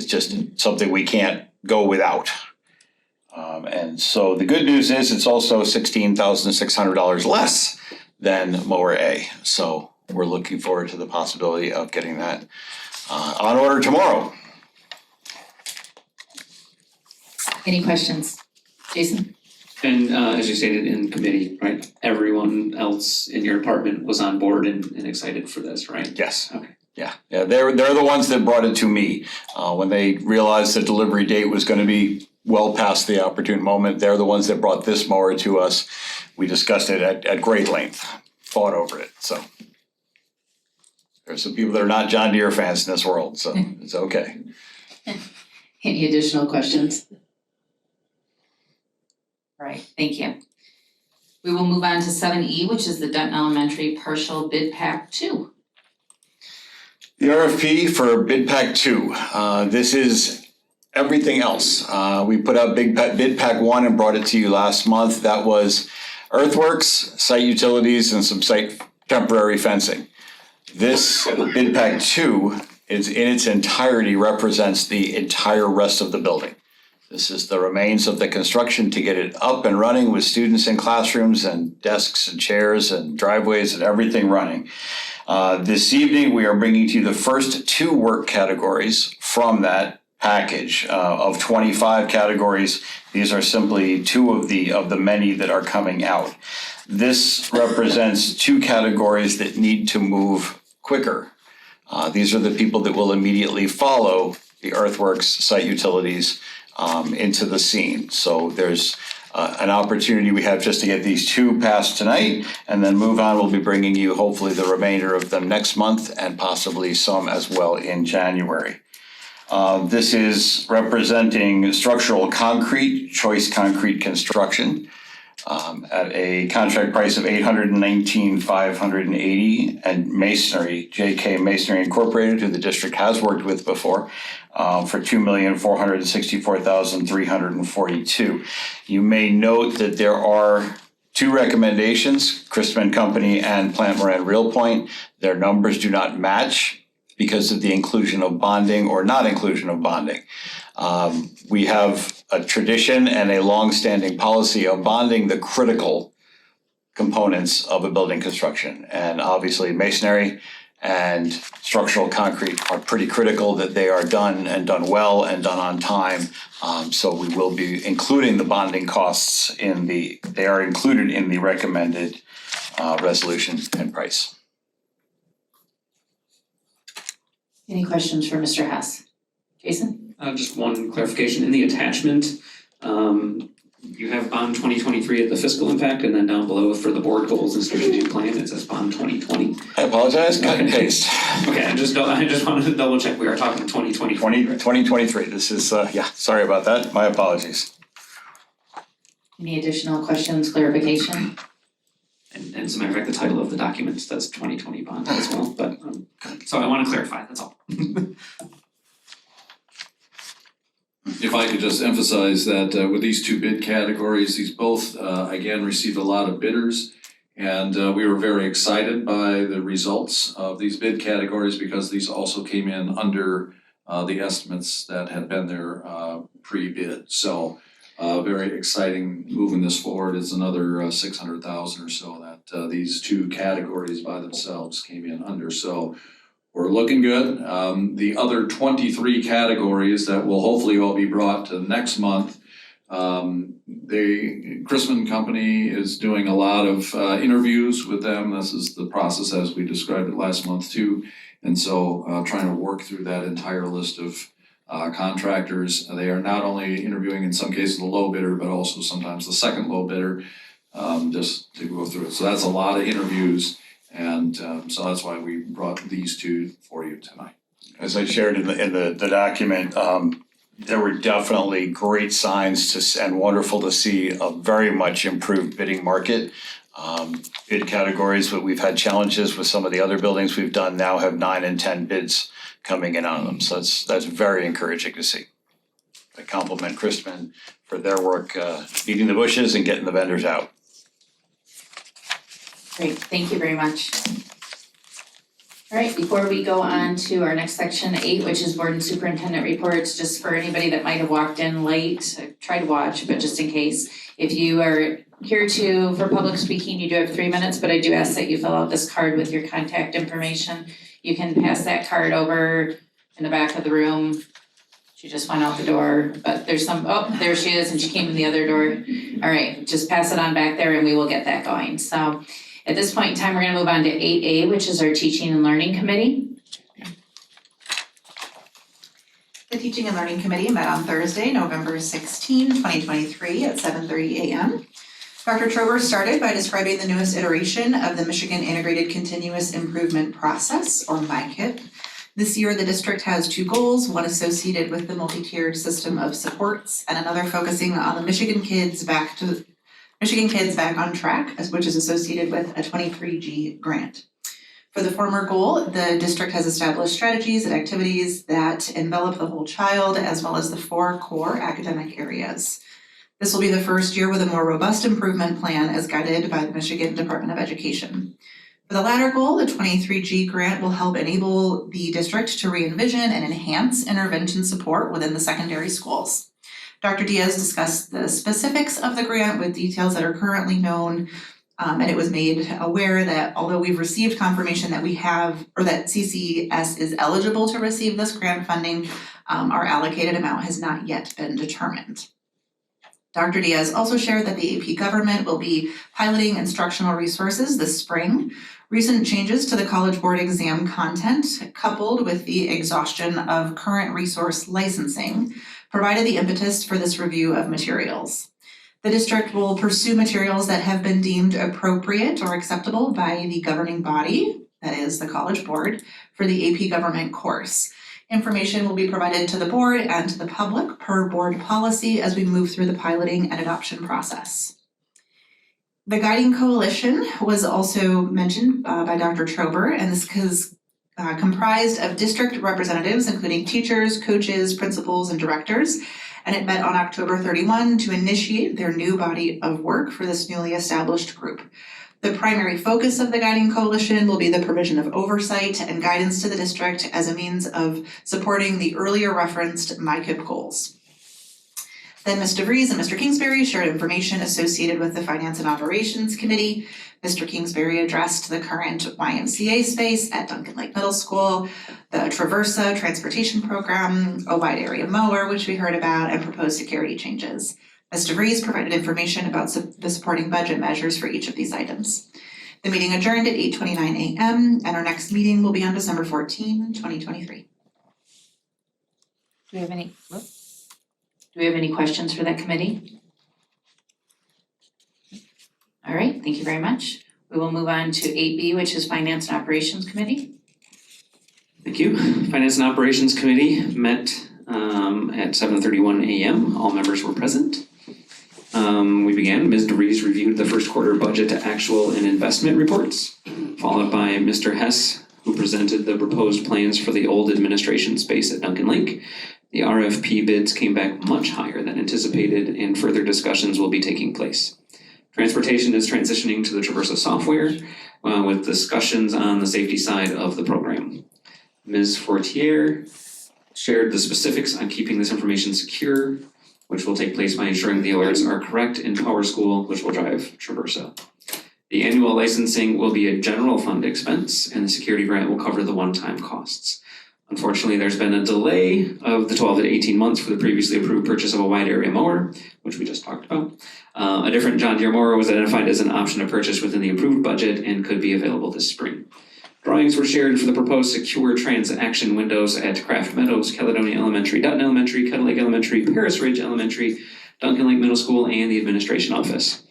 just something we can't go without. And so the good news is it's also $16,600 less than mower A. So we're looking forward to the possibility of getting that on order tomorrow. Any questions? Jason? And as you stated in committee, right, everyone else in your department was on board and excited for this, right? Yes. Okay. Yeah, they're the ones that brought it to me. When they realized the delivery date was going to be well past the opportune moment, they're the ones that brought this mower to us. We discussed it at great length, fought over it, so. There's some people that are not John Deere fans in this world, so it's okay. Any additional questions? All right, thank you. We will move on to 7E, which is the Denton Elementary Partial Bid Pack 2. The RFP for Bid Pack 2, this is everything else. We put out Bid Pack 1 and brought it to you last month. That was earthworks, site utilities, and some site temporary fencing. This bid pack 2 is in its entirety represents the entire rest of the building. This is the remains of the construction to get it up and running with students in classrooms and desks and chairs and driveways and everything running. This evening, we are bringing to you the first 2 work categories from that package of 25 categories. These are simply 2 of the many that are coming out. This represents 2 categories that need to move quicker. These are the people that will immediately follow the earthworks, site utilities into the scene. So there's an opportunity we have just to get these 2 passed tonight and then move on. We'll be bringing you hopefully the remainder of them next month and possibly some as well in January. This is representing structural concrete, Choice Concrete Construction, at a contract price of $819,580, and Masonry, JK Masonry Incorporated, who the district has worked with before, for $2,464,342. You may note that there are 2 recommendations, Christman Company and Plant Moran Real Point. Their numbers do not match because of the inclusion of bonding or not inclusion of bonding. We have a tradition and a long-standing policy of bonding the critical components of a building construction. And obviously masonry and structural concrete are pretty critical that they are done and done well and done on time. So we will be including the bonding costs they are included in the recommended resolution and price. Any questions for Mr. Hess? Jason? Just one clarification, in the attachment, you have bond 2023 at the fiscal impact, and then down below for the board goals and strategic plan, it says bond 2020. I apologize, cut and paste. Okay, I just wanted to double check, we are talking 2023. 2023, this is, sorry about that, my apologies. Any additional questions, clarification? And as a matter of fact, the title of the document says 2020 bond as well, but, so I wanna clarify, that's all. If I could just emphasize that with these 2 bid categories, these both, again, received a lot of bidders. And we were very excited by the results of these bid categories because these also came in under the estimates that had been there pre-bid. So very exciting moving this forward. It's another 600,000 or so that these 2 categories by themselves came in under. So we're looking good. The other 23 categories that will hopefully all be brought to next month, the Christman Company is doing a lot of interviews with them. This is the process as we described it last month too. And so trying to work through that entire list of contractors. They are not only interviewing in some cases the low bidder, but also sometimes the second low bidder, just to go through it. So that's a lot of interviews. And so that's why we brought these 2 for you tonight. As I shared in the document, there were definitely great signs and wonderful to see a very much improved bidding market. Bid categories, but we've had challenges with some of the other buildings we've done now have 9 and 10 bids coming in on them. So that's very encouraging to see. I compliment Christman for their work beating the bushes and getting the vendors out. Great, thank you very much. All right, before we go on to our next section 8, which is board and superintendent reports, just for anybody that might have walked in late, I try to watch, but just in case, if you are here for public speaking, you do have 3 minutes, but I do ask that you fill out this card with your contact information. You can pass that card over in the back of the room. She just went out the door, but there's there she is, and she came in the other door. All right, just pass it on back there and we will get that going. So at this point in time, we're gonna move on to 8A, which is our teaching and learning committee. The Teaching and Learning Committee met on Thursday, November 16, 2023 at 7:30 a.m. Dr. Trover started by describing the newest iteration of the Michigan Integrated Continuous Improvement Process, or MICIP. This year, the district has 2 goals, one associated with the multi-tiered system of supports and another focusing on the Michigan Kids Back on Track, which is associated with a 23G grant. For the former goal, the district has established strategies and activities that envelop the whole child as well as the 4 core academic areas. This will be the first year with a more robust improvement plan as guided by the Michigan Department of Education. For the latter goal, the 23G grant will help enable the district to re-envision and enhance intervention support within the secondary schools. Dr. Diaz discussed the specifics of the grant with details that are currently known, and it was made aware that although we've received confirmation that we have, or that CCS is eligible to receive this grant funding, our allocated amount has not yet been determined. Dr. Diaz also shared that the AP government will be piloting instructional resources this spring. Recent changes to the College Board exam content, coupled with the exhaustion of current resource licensing, provided the impetus for this review of materials. The district will pursue materials that have been deemed appropriate or acceptable by the governing body, that is the College Board, for the AP government course. Information will be provided to the board and to the public per board policy as we move through the piloting and adoption process. The Guiding Coalition was also mentioned by Dr. Trober, and this is comprised of district representatives, including teachers, coaches, principals, and directors, and it met on October 31 to initiate their new body of work for this newly established group. The primary focus of the Guiding Coalition will be the provision of oversight and guidance to the district as a means of supporting the earlier referenced MyKIP goals. Then Ms. DeVries and Mr. Kingsbury shared information associated with the Finance and Operations Committee. Mr. Kingsbury addressed the current YMCA space at Duncan Lake Middle School, the Traversa transportation program, a wide area mower, which we heard about, and proposed security changes. Ms. DeVries provided information about the supporting budget measures for each of these items. The meeting adjourned at 8:29 a.m. and our next meeting will be on December 14, 2023. Do we have any questions for that committee? All right, thank you very much. We will move on to 8B, which is Finance and Operations Committee. Thank you. Finance and Operations Committee met at 7:31 a.m. All members were present. We began. Ms. DeVries reviewed the first quarter budget to actual and investment reports, followed by Mr. Hess, who presented the proposed plans for the old administration space at Duncan Lake. The RFP bids came back much higher than anticipated, and further discussions will be taking place. Transportation is transitioning to the Traversa software with discussions on the safety side of the program. Ms. Fortier shared the specifics on keeping this information secure, which will take place by ensuring the alerts are correct in PowerSchool, which will drive Traversa. The annual licensing will be a general fund expense, and the security grant will cover the one-time costs. Unfortunately, there's been a delay of the 12 to 18 months for the previously approved purchase of a wide area mower, which we just talked about. A different John Deere mower was identified as an option to purchase within the approved budget and could be available this spring. Drawings were shared for the proposed secure transaction windows at Craft Meadows, Caledonia Elementary, Dutton Elementary, Kettle Lake Elementary, Paris Ridge Elementary, Duncan Lake Middle School, and the administration office.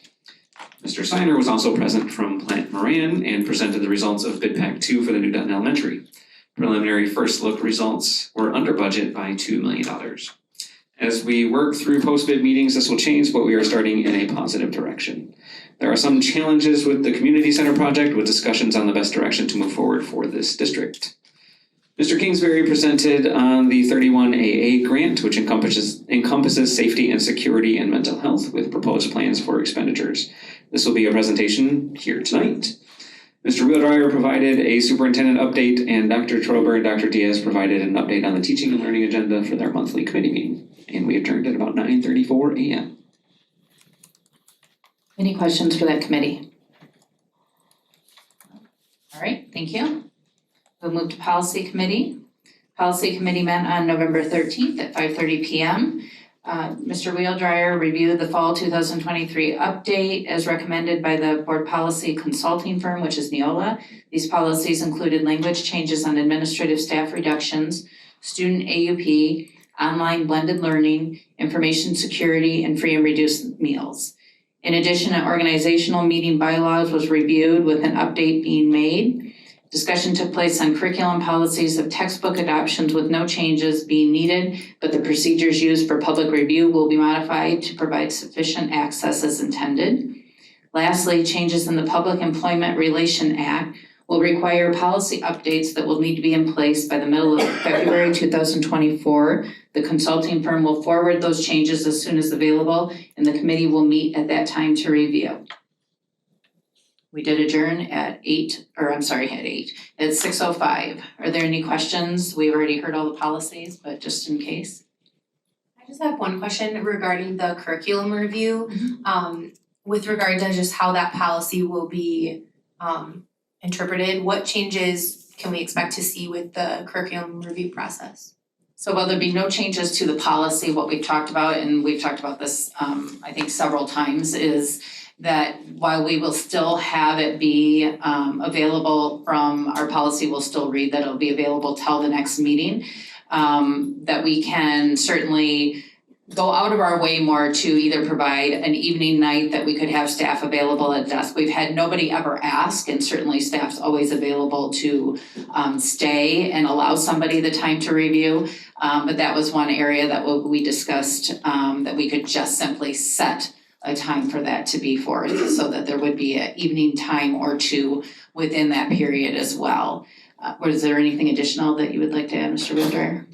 Mr. Steiner was also present from Plant Moran and presented the results of Bid Pack 2 for the new Dutton Elementary. Preliminary first look results were under budget by $2 million. As we work through post-bid meetings, this will change, but we are starting in a positive direction. There are some challenges with the community center project with discussions on the best direction to move forward for this district. Mr. Kingsbury presented on the 31AA grant, which encompasses safety and security and mental health with proposed plans for expenditures. This will be a presentation here tonight. Mr. Wheeldryer provided a superintendent update, and Dr. Trober and Dr. Diaz provided an update on the teaching and learning agenda for their monthly committee meeting. And we adjourned at about 9:34 a.m. Any questions for that committee? All right, thank you. We'll move to Policy Committee. Policy Committee met on November 13th at 5:30 p.m. Mr. Wheeldryer reviewed the fall 2023 update as recommended by the board policy consulting firm, which is Neola. These policies included language changes on administrative staff reductions, student AUP, online blended learning, information security, and free and reduced meals. In addition, an organizational meeting bylaws was reviewed with an update being made. Discussion took place on curriculum policies of textbook adoptions with no changes being needed, but the procedures used for public review will be modified to provide sufficient access as intended. Lastly, changes in the Public Employment Relation Act will require policy updates that will need to be in place by the middle of February 2024. The consulting firm will forward those changes as soon as available, and the committee will meet at that time to review. We did adjourn at 6:05. Are there any questions? We've already heard all the policies, but just in case. I just have one question regarding the curriculum review. With regard to just how that policy will be interpreted, what changes can we expect to see with the curriculum review process? So while there be no changes to the policy, what we've talked about, and we've talked about this I think several times, is that while we will still have it be available from, our policy will still read that it'll be available till the next meeting, that we can certainly go out of our way more to either provide an evening night that we could have staff available at desk. We've had nobody ever ask, and certainly staff's always available to stay and allow somebody the time to review. But that was one area that we discussed, that we could just simply set a time for that to be for, so that there would be an evening time or two within that period as well. Was there anything additional that you would like to add, Mr. Wheeldreher?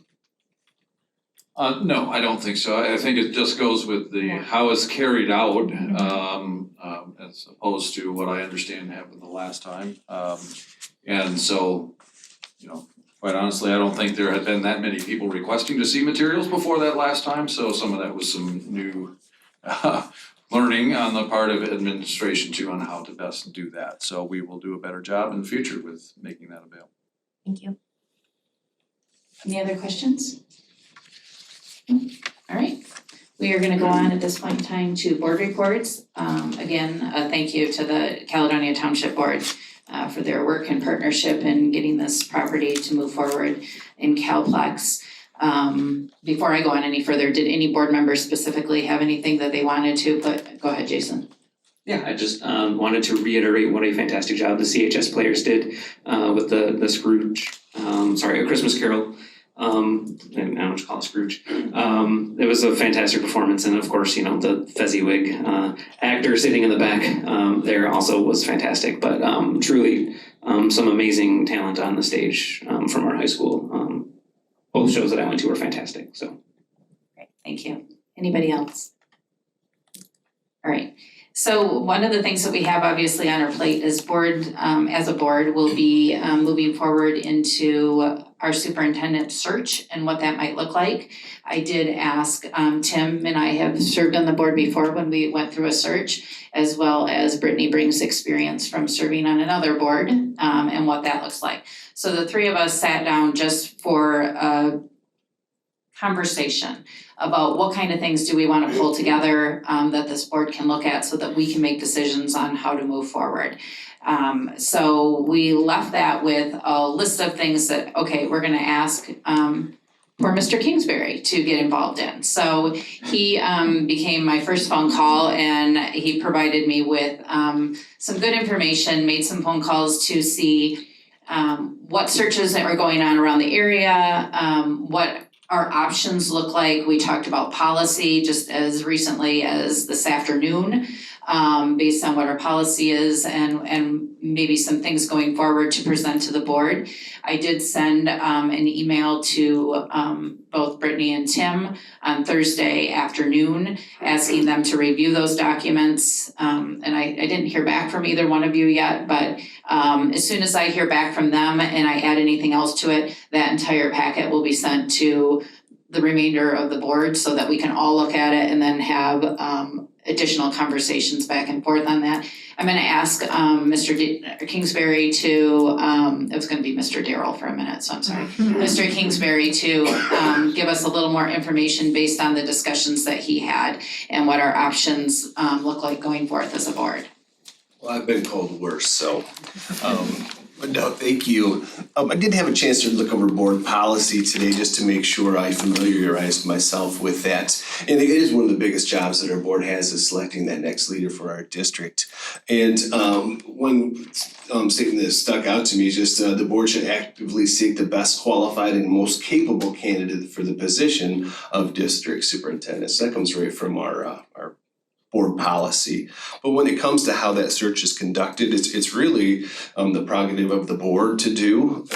No, I don't think so. I think it just goes with the how it's carried out, as opposed to what I understand happened the last time. And so, quite honestly, I don't think there had been that many people requesting to see materials before that last time, so some of that was some new learning on the part of administration too on how to best do that. So we will do a better job in the future with making that available. Thank you. Any other questions? All right, we are gonna go on at this point in time to board reports. Again, a thank you to the Caledonia Township Board for their work and partnership in getting this property to move forward in Calplex. Before I go on any further, did any board members specifically have anything that they wanted to put? Go ahead, Jason. Yeah, I just wanted to reiterate what a fantastic job the CHS players did with the Scrooge, A Christmas Carol. I don't know what you call it, Scrooge. It was a fantastic performance, and of course, the Fezziwig actor sitting in the back there also was fantastic. But truly, some amazing talent on the stage from our high school. Both shows that I went to were fantastic. So, Great, thank you. Anybody else? All right. So one of the things that we have obviously on our plate is as a board, we'll be moving forward into our superintendent search and what that might look like. I did ask Tim, and I have served on the board before when we went through a search, as well as Brittany brings experience from serving on another board and what that looks like. So the three of us sat down just for a conversation about what kind of things do we want to pull together that this board can look at so that we can make decisions on how to move forward. So we left that with a list of things that, we're gonna ask for Mr. Kingsbury to get involved in. So he became my first phone call, and he provided me with some good information, made some phone calls to see what searches that are going on around the area, what our options look like. We talked about policy just as recently as this afternoon, based on what our policy is and maybe some things going forward to present to the board. I did send an email to both Brittany and Tim on Thursday afternoon, asking them to review those documents. And I didn't hear back from either one of you yet, but as soon as I hear back from them and I add anything else to it, that entire packet will be sent to the remainder of the board so that we can all look at it and then have additional conversations back and forth on that. I'm gonna ask Mr. Kingsbury to, it was gonna be Mr. Darrell for a minute, so I'm sorry. Mr. Kingsbury to give us a little more information based on the discussions that he had and what our options look like going forth as a board. Well, I've been called worse, so, but no, thank you. I did have a chance to look over board policy today just to make sure I familiarized myself with that. And it is one of the biggest jobs that our board has, is selecting that next leader for our district. And one statement that stuck out to me is just the board should actively seek the best qualified and most capable candidate for the position of district superintendent. So that comes right from our board policy. But when it comes to how that search is conducted, it's really the prerogative of the board to do.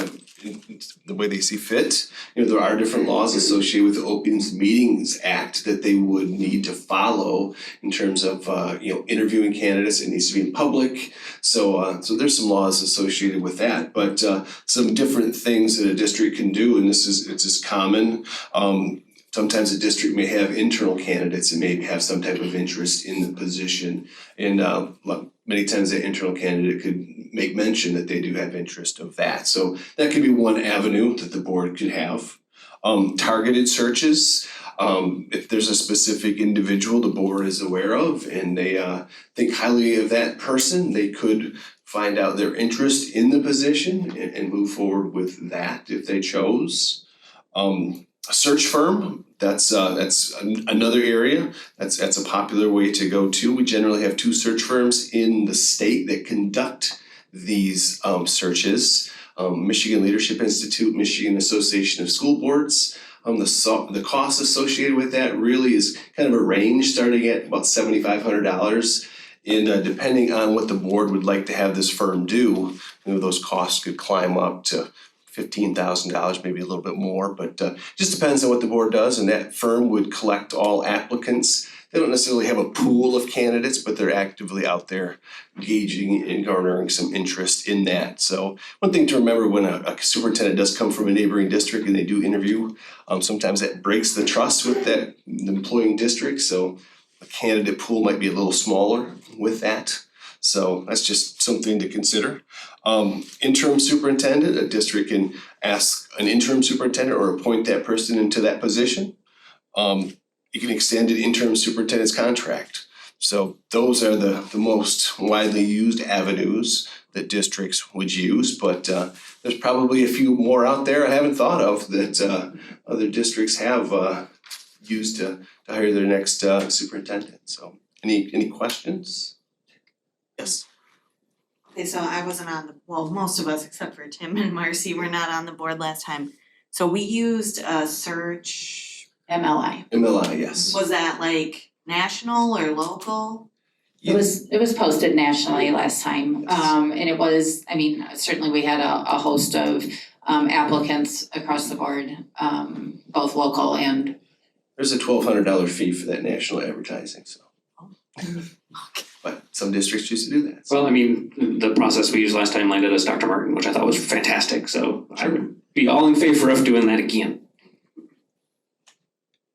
the way they see fit. There are different laws associated with the Opens Meetings Act that they would need to follow in terms of, interviewing candidates. It needs to be in public. So there's some laws associated with that, but some different things that a district can do, and it's just common. Sometimes a district may have internal candidates and maybe have some type of interest in the position. And many times that internal candidate could make mention that they do have interest of that. So that could be one avenue that the board could have. Targeted searches, if there's a specific individual the board is aware of and they think highly of that person, they could find out their interest in the position and move forward with that if they chose. A search firm, that's another area, that's a popular way to go to. We generally have 2 search firms in the state that conduct these searches. Michigan Leadership Institute, Michigan Association of School Boards. The cost associated with that really is kind of a range starting at about $7,500. And depending on what the board would like to have this firm do, those costs could climb up to $15,000, maybe a little bit more, but just depends on what the board does, and that firm would collect all applicants. They don't necessarily have a pool of candidates, but they're actively out there engaging and garnering some interest in that. So one thing to remember when a superintendent does come from a neighboring district and they do interview, sometimes that breaks the trust with the employing district, so a candidate pool might be a little smaller with that. So that's just something to consider. Interim superintendent, a district can ask an interim superintendent or appoint that person into that position. You can extend an interim superintendent's contract. So those are the most widely used avenues that districts would use, but there's probably a few more out there I haven't thought of that other districts have used to hire their next superintendent. So any questions? Yes. Okay, so I wasn't most of us except for Tim and Marcy were not on the board last time. So we used a search. MLI. MLI, yes. Was that like national or local? It was posted nationally last time, and it was, certainly we had a host of applicants across the board, both local and. There's a $1,200 fee for that national advertising, so. But some districts choose to do that. So. Well, the process we used last time landed us Dr. Martin, which I thought was fantastic, so I would be all in favor of doing that again.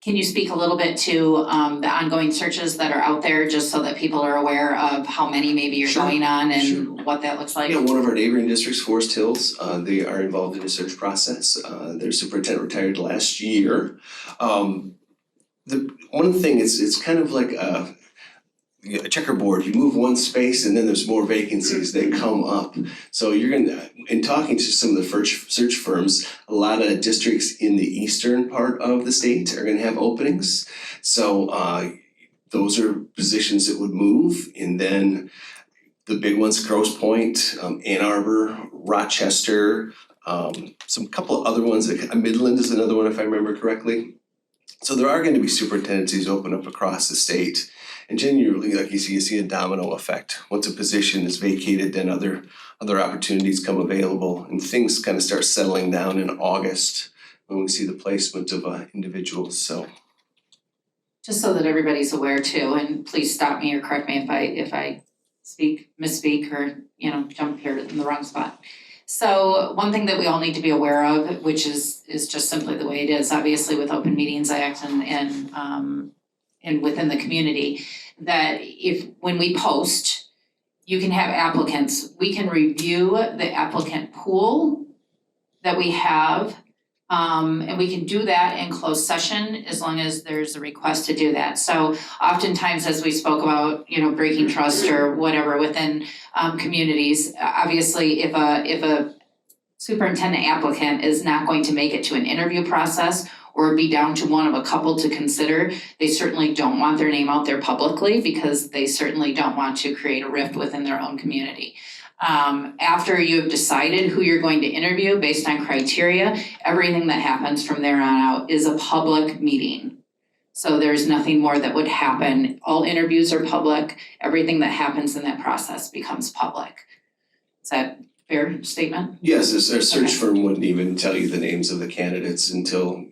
Can you speak a little bit to the ongoing searches that are out there, just so that people are aware of how many maybe you're going on and what that looks like? Yeah, one of our neighboring districts, Forest Hills, they are involved in a search process. Their superintendent retired last year. The one thing, it's kind of like a checkerboard. You move one space and then there's more vacancies that come up. So in talking to some of the search firms, a lot of districts in the eastern part of the state are gonna have openings. So those are positions that would move. And then the big ones, Grosse Pointe, Ann Arbor, Rochester, some couple of other ones, Midland is another one if I remember correctly. So there are gonna be superintendencies open up across the state. And generally, like you see a domino effect. Once a position is vacated, then other opportunities come available, and things kind of start settling down in August when we see the placement of individuals. So, just so that everybody's aware too, and please stop me or correct me if I misspeak, or jump here in the wrong spot. So one thing that we all need to be aware of, which is just simply the way it is, obviously with Open Meetings Act and within the community, that when we post, you can have applicants, we can review the applicant pool that we have, and we can do that in closed session as long as there's a request to do that. So oftentimes, as we spoke about, breaking trust or whatever within communities, obviously if a superintendent applicant is not going to make it to an interview process or be down to one of a couple to consider, they certainly don't want their name out there publicly, because they certainly don't want to create a rift within their own community. After you have decided who you're going to interview based on criteria, everything that happens from there on out is a public meeting. So there's nothing more that would happen. All interviews are public. Everything that happens in that process becomes public. Does that fair statement? Yes, a search Okay. firm wouldn't even tell you the names of the candidates until,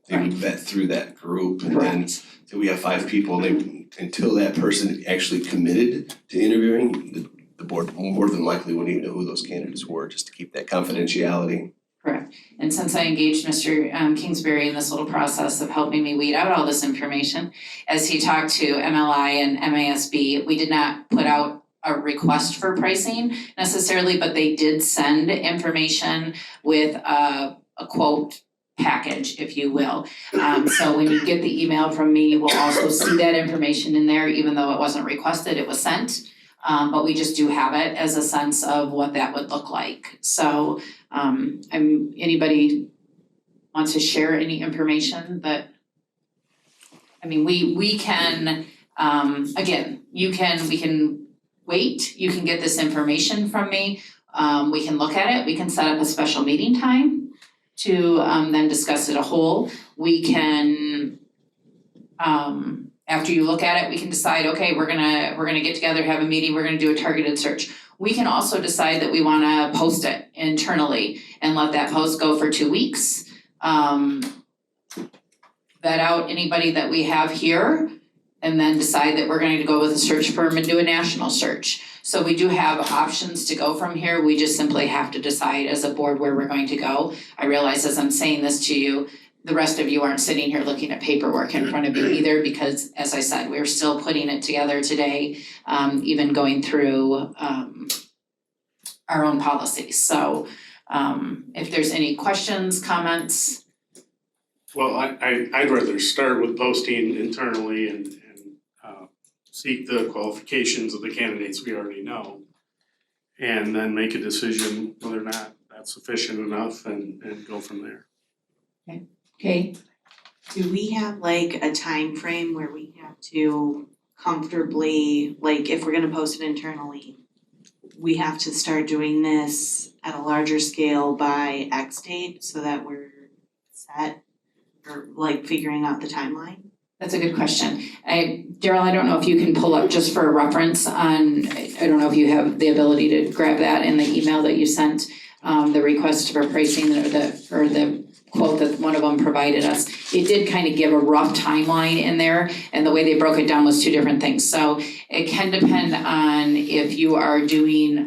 they would vet through that group and then Correct. so we have 5 people, until that person actually committed to interviewing, the board more than likely wouldn't even know who those candidates were, just to keep that confidentiality. Correct. And since I engaged Mr. Kingsbury in this little process of helping me weed out all this information, as he talked to MLI and MASB, we did not put out a request for pricing necessarily, but they did send information with a quote package, if you will. So when you get the email from me, we'll also see that information in there, even though it wasn't requested, it was sent. But we just do have it as a sense of what that would look like. So anybody wants to share any information that, we can, again, we can wait, you can get this information from me. We can look at it, we can set up a special meeting time to then discuss it a whole. We can, after you look at it, we can decide, okay, we're gonna get together, have a meeting, we're gonna do a targeted search. We can also decide that we wanna post it internally and let that post go for 2 weeks. Vet out anybody that we have here and then decide that we're going to go with a search firm and do a national search. So we do have options to go from here. We just simply have to decide as a board where we're going to go. I realize as I'm saying this to you, the rest of you aren't sitting here looking at paperwork in front of you either, because as I said, we're still putting it together today, even going through our own policies. So if there's any questions, comments. Well, I'd rather start with posting internally and seek the qualifications of the candidates we already know. And then make a decision whether or not that's sufficient enough and go from there. Okay. Do we have like a time frame where we have to comfortably, like if we're gonna post it internally, we have to start doing this at a larger scale by X date so that we're set, or like figuring out the timeline? That's a good question. Daryl, I don't know if you can pull up just for a reference on, I don't know if you have the ability to grab that in the email that you sent, the request for pricing or the quote that one of them provided us. It did kind of give a rough timeline in there, and the way they broke it down was 2 different things. So it can depend on if you are doing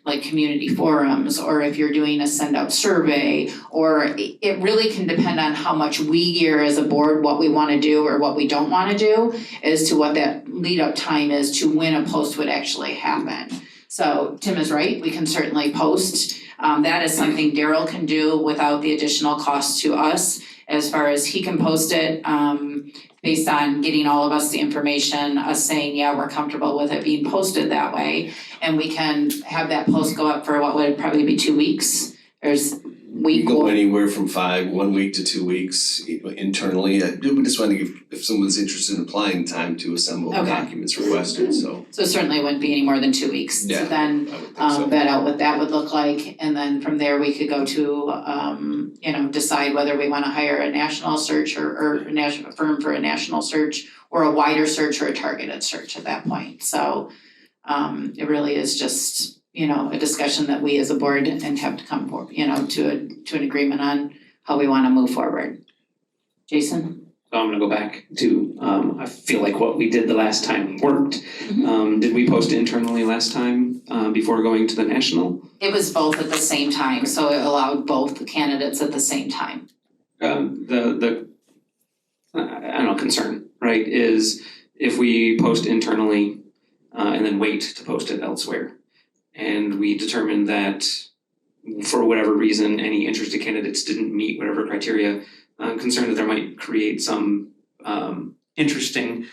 like community forums, or if you're doing a send out survey, or it really can depend on how much we gear as a board, what we want to do or what we don't want to do, as to what that lead up time is to when a post would actually happen. So Tim is right, we can certainly post. That is something Daryl can do without the additional cost to us, as far as he can post it based on getting all of us the information, us saying, yeah, we're comfortable with it being posted that way. And we can have that post go up for what would probably be 2 weeks. There's We go anywhere from 1 week to 2 weeks internally. We just want to give, if someone's interested in applying, time to assemble the Okay. documents requested, so. So certainly wouldn't be any more than 2 weeks. Yeah, So then I would think so. vet out what that would look like, and then from there we could go to decide whether we wanna hire a national search or a firm for a national search, or a wider search or a targeted search at that point. So it really is just, a discussion that we as a board and have to come for, to an agreement on how we wanna move forward. Jason? So I'm gonna go back to, I feel like what we did the last time worked. Did we post internally last time, before going to the national? It was both at the same time, so it allowed both the candidates at the same time. The I don't know, concern, right, is if we post internally, and then wait to post it elsewhere. And we determined that for whatever reason, any interested candidates didn't meet whatever criteria, I'm concerned that there might create some interesting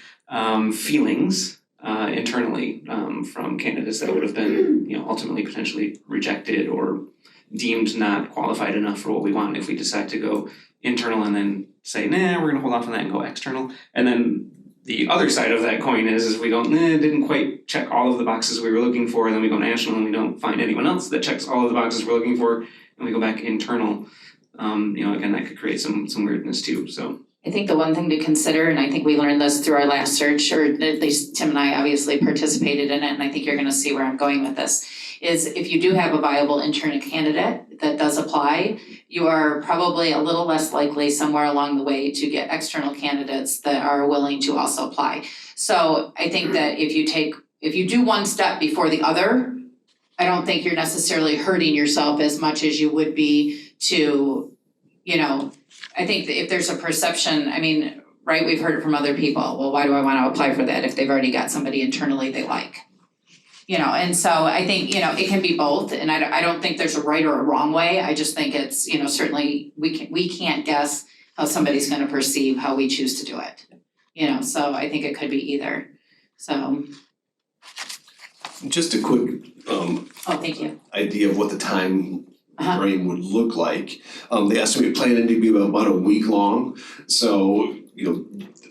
feelings internally from candidates that would have been, ultimately potentially rejected or deemed not qualified enough for what we want if we decide to go internal and then say, nah, we're gonna hold off on that and go external. And then the other side of that coin is we go, didn't quite check all of the boxes we were looking for, and then we go national and we don't find anyone else that checks all of the boxes we're looking for, and we go back internal. Again, that could create some weirdness too, so. I think the one thing to consider, and I think we learned this through our last search, or at least Tim and I obviously participated in it, and I think you're gonna see where I'm going with this, is if you do have a viable internal candidate that does apply, you are probably a little less likely somewhere along the way to get external candidates that are willing to also apply. So I think that if you do one step before the other, I don't think you're necessarily hurting yourself as much as you would be to, I think that if there's a perception, I mean, right, we've heard it from other people, well, why do I wanna apply for that if they've already got somebody internally they like? And so I think, it can be both, and I don't think there's a right or a wrong way, I just think it's, certainly, we can't guess how somebody's gonna perceive how we choose to do it. So I think it could be either, so, Just a quick thank you. idea of what the time frame would look like. The estimated planning to be about a week long, so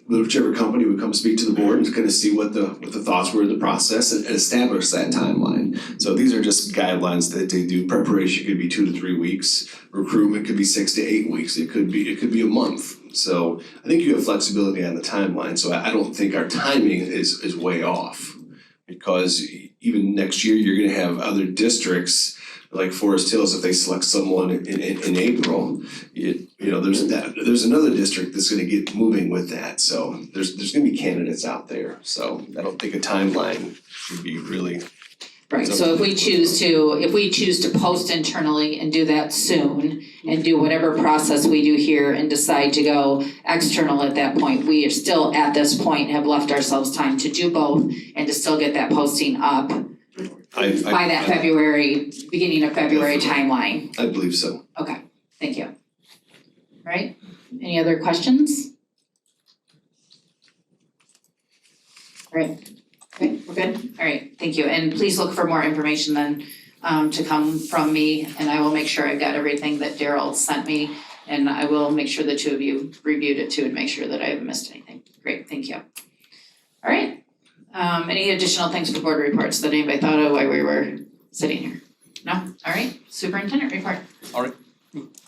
whichever company would come speak to the board and kind of see what the thoughts were in the process and establish that timeline. So these are just guidelines that they do. Preparation could be 2 to 3 weeks. Recruitment could be 6 to 8 weeks. It could be a month. So I think you have flexibility on the timeline. So I don't think our timing is way off, because even next year you're gonna have other districts like Forest Hills, if they select someone in April, there's another district that's gonna get moving with that, so there's gonna be candidates out there, so I don't think a timeline should be really. Right, so if we choose to post internally and do that soon and do whatever process we do here and decide to go external at that point, we are still at this point have left ourselves time to do both and to still get that posting up by that beginning of February timeline. I believe so. Okay, thank you. All right, any other questions? All right. Okay, we're good? All right, thank you. And please look for more information then to come from me, and I will make sure I've got everything that Daryl sent me, and I will make sure the two of you reviewed it too and make sure that I haven't missed anything. Great, thank you. All right, any additional things for board reports that anybody thought of while we were sitting here? No? All right, superintendent report.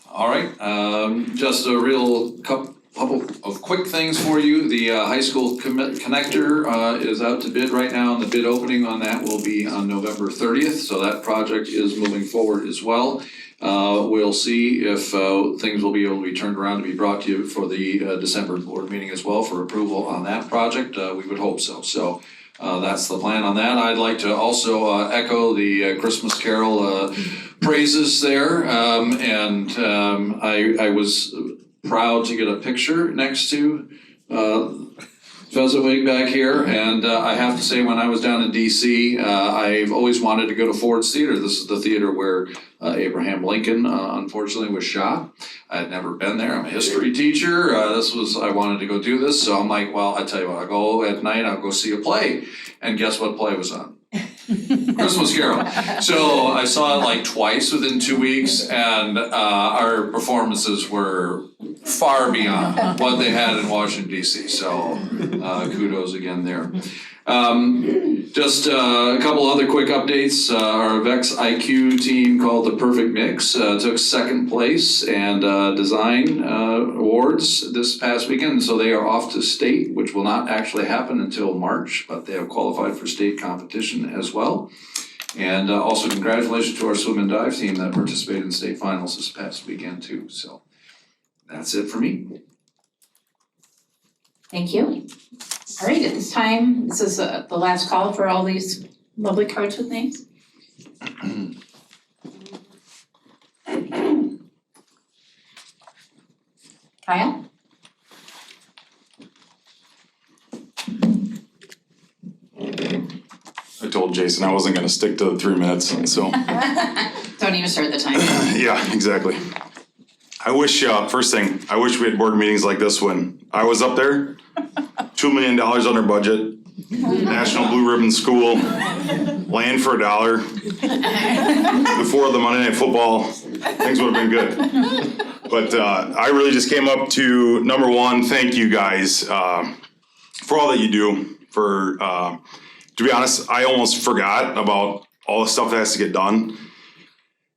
All right, just a real couple of quick things for you. The high school connector is out to bid right now, and the bid opening on that will be on November 30th, so that project is moving forward as well. We'll see if things will be able to be turned around to be brought to you for the December board meeting as well for approval on that project. We would hope so. So that's the plan on that. I'd like to also echo the Christmas Carol praises there, and I was proud to get a picture next to Fezziwig back here, and I have to say, when I was down in DC, I've always wanted to go to Ford's Theater. This is the theater where Abraham Lincoln unfortunately was shot. I had never been there. I'm a history teacher. I wanted to go do this, so I'm like, well, I tell you what, I'll go at night, I'll go see a play. And guess what play was on? Christmas Carol. So I saw it like twice within 2 weeks, and our performances were far beyond what they had in Washington DC. So kudos again there. Just a couple other quick updates. Our VEX IQ team called the Perfect Mix took second place and design awards this past weekend. So they are off to state, which will not actually happen until March, but they have qualified for state competition as well. And also congratulations to our swim and dive team that participated in state finals this past weekend too. So that's it for me. Thank you. All right, at this time, this is the last call for all these lovely cards with names. Kyle? I told Jason I wasn't gonna stick to the 3 minutes, so. Don't even start the timer. Yeah, exactly. I wish, first thing, I wish we had board meetings like this when I was up there. $2 million under budget, National Blue Ribbon School, land for $1. Before the Monday Night Football, things would have been good. But I really just came up to, number one, thank you guys for all that you do. To be honest, I almost forgot about all the stuff that has to get done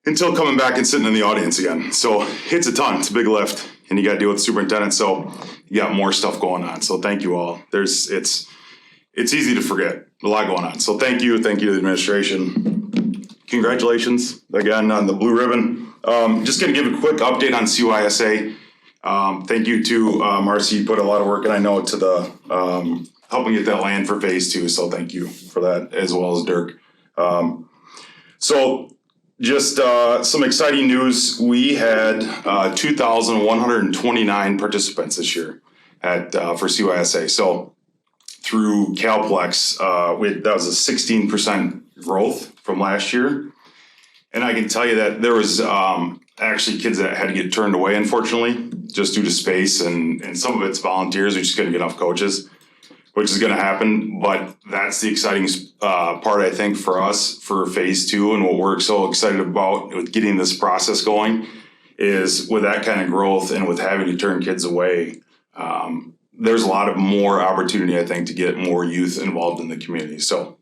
until coming back and sitting in the audience again. So it's a ton, it's a big lift, and you gotta deal with the superintendent, so you got more stuff going on. So thank you all. It's easy to forget, a lot going on. So thank you to the administration. congratulations again on the blue ribbon. Just gonna give a quick update on CYSA. Thank you to Marcy, you put a lot of work, and I know to the helping get that land for phase 2, so thank you for that, as well as Dirk. So just some exciting news. We had 2,129 participants this year for CYSA. So through Calplex, that was a 16% growth from last year. And I can tell you that there was actually kids that had to get turned away, unfortunately, just due to space, and some of it's volunteers. We just couldn't get enough coaches, which is going to happen. But that's the exciting part, I think, for us for phase 2, and what we're so excited about with getting this process going is with that kind of growth and with having to turn kids away. There's a lot of more opportunity, I think, to get more youth involved in the community. So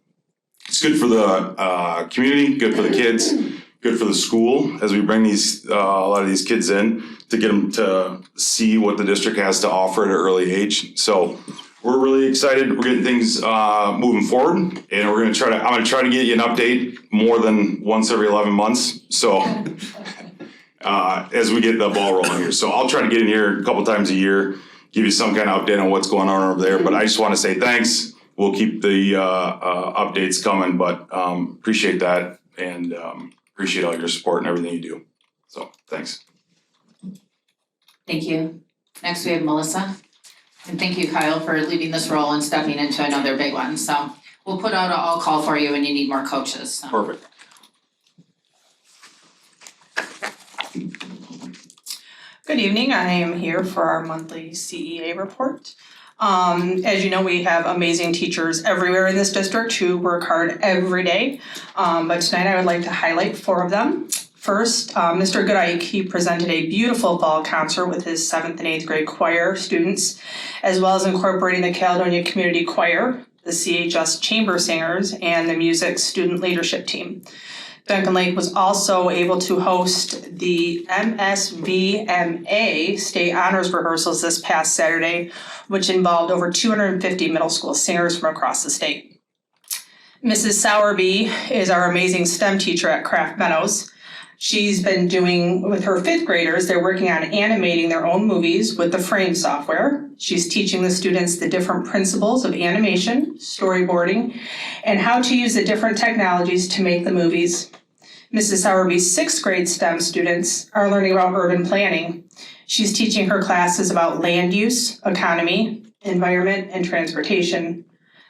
it's good for the community, good for the kids, good for the school as we bring these a lot of these kids in to get them to see what the district has to offer at an early age. So we're really excited. We're getting things moving forward, and I'm gonna try to get you an update more than once every 11 months. So as we get the ball rolling here, so I'll try to get in here a couple times a year, give you some kind of update on what's going on over there. But I just want to say thanks. We'll keep the updates coming, but appreciate that, and appreciate all your support and everything you do. So thanks. Thank you. Next, we have Melissa. And thank you, Kyle, for leaving this role and stepping into another big one. So we'll put out an all call for you when you need more coaches. So. Perfect. Good evening, I am here for our monthly CEA report. As you know, we have amazing teachers everywhere in this district who work hard every day. But tonight I would like to highlight 4 of them. First, Mr. Goodike, he presented a beautiful fall concert with his 7th and 8th grade choir students, as well as incorporating the Caledonia Community Choir, the CHS Chamber Singers, and the music student leadership team. Duncan Lake was also able to host the MSVMA State Honors Rehearsals this past Saturday, which involved over 250 middle school singers from across the state. Mrs. Sowerby is our amazing STEM teacher at Craft Meadows. She's been doing, with her 5th graders, they're working on animating their own movies with the Frame software. She's teaching the students the different principles of animation, storyboarding, and how to use the different technologies to make the movies. Mrs. Sowerby's 6th grade STEM students are learning about urban planning. She's teaching her classes about land use, economy, environment, and transportation.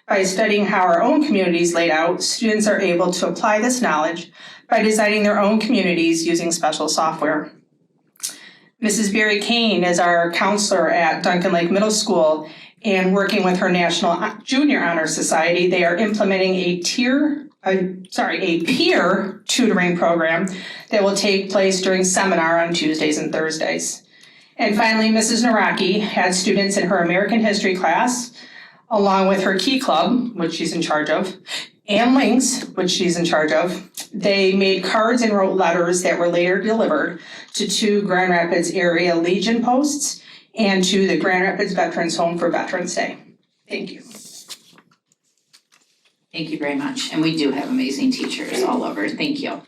By studying how our own community is laid out, students are able to apply this knowledge by designing their own communities using special software. Mrs. Barry Kane is our counselor at Duncan Lake Middle School, and working with her National Junior Honor Society, they are implementing a peer tutoring program that will take place during seminar on Tuesdays and Thursdays. And finally, Mrs. Naraki had students in her American History class, along with her Key Club, which she's in charge of, and Links, which she's in charge of. They made cards and wrote letters that were later delivered to 2 Grand Rapids area Legion posts and to the Grand Rapids Veterans Home for Veterans Day. Thank you. Thank you very much. And we do have amazing teachers all over. Thank you. All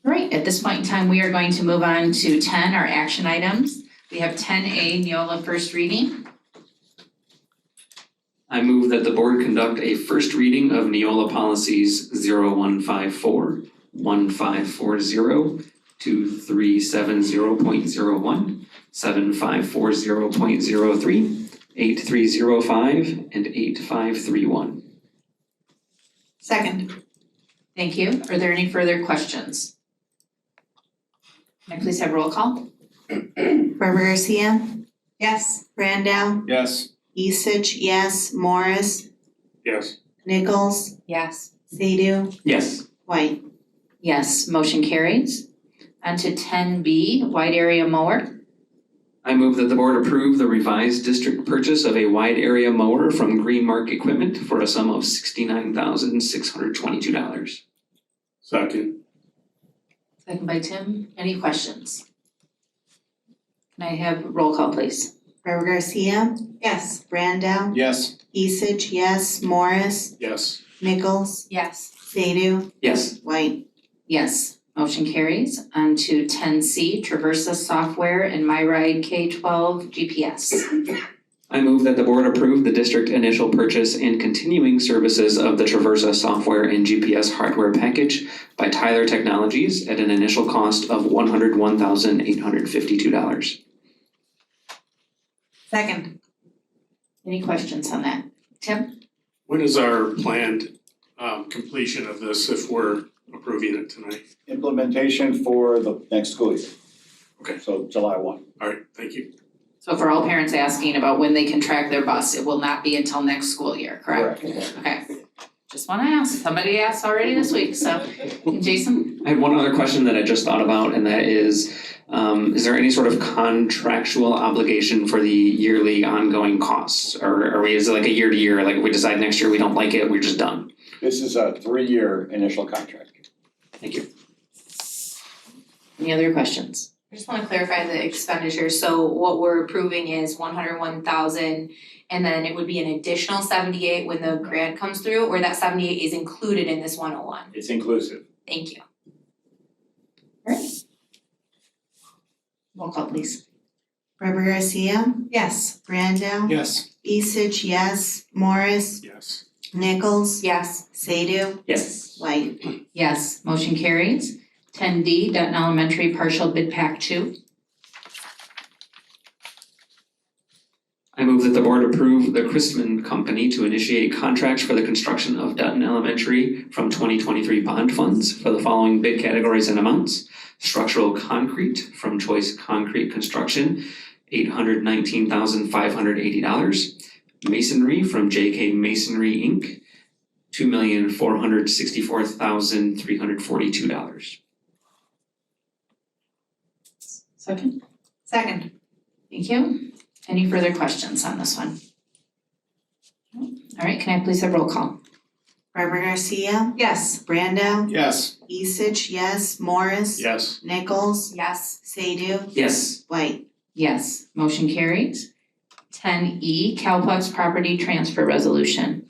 right, at this point in time, we are going to move on to 10, our action items. We have 10A, Neola first reading. I move that the board conduct a first reading of Neola policies 0154, 1540, 2370.01, 7540.03, 8305, and 8531. Second. Thank you. Are there any further questions? Can I please have roll call? Barbara Garcia, Yes. Brandow, Yes. Isich, yes, Morris, Yes. Nichols, Yes. Sadoo, Yes. White. Yes, motion carries. On to 10B, wide area mower. I move that the board approve the revised district purchase of a wide area mower from Green Mark Equipment for a sum of $69,622. Second. Second by Tim. Any questions? Can I have roll call, please? Barbara Garcia, Yes. Brandow, Yes. Isich, yes, Morris, Yes. Nichols, Yes. Sadoo, Yes. White. Yes, motion carries. On to 10C, Traversa Software and MyRide K-12 GPS. I move that the board approve the district initial purchase and continuing services of the Traversa software and GPS hardware package by Tyler Technologies at an initial cost of $101,852. Second. Any questions on that? Tim? When is our planned completion of this if we're approving it tonight? Implementation for the next school year. Okay. So July 1. Alright, thank you. So for all parents asking about when they can track their bus, it will not be until next school year, correct? Okay, just wanna ask, somebody asked already this week, so, Jason? I had one other question that I just thought about, and that is there any sort of contractual obligation for the yearly ongoing costs? Or is it like a year to year, like if we decide next year we don't like it, we're just done? This is a 3-year initial contract. Thank you. Any other questions? I just wanna clarify the expenditure, so what we're approving is 101,000 and then it would be an additional 78 when the grant comes through, or that 78 is included in this 101? It's inclusive. Thank you. Alright. Roll call please. Reber Garcia, Yes. Brandau. Yes. Isich, yes. Morris, Yes. Nichols, Yes. Sadoo, Yes. White. Yes, motion carries. 10D, Dutton Elementary Partial Bid Pack 2. I move that the board approve the Christman Company to initiate contracts for the construction of Dutton Elementary from 2023 bond funds for the following bid categories and amounts. Structural concrete from Choice Concrete Construction, $819,580. Masonry from JK Masonry Inc., $2,464,342. Second. Second. Thank you. Any further questions on this one? Alright, can I please have roll call? Reber Garcia, Yes. Brandau. Yes. Isich, yes. Morris. Yes. Nichols, Yes. Sadoo, Yes. White. Yes, motion carries. 10E, Calplex Property Transfer Resolution.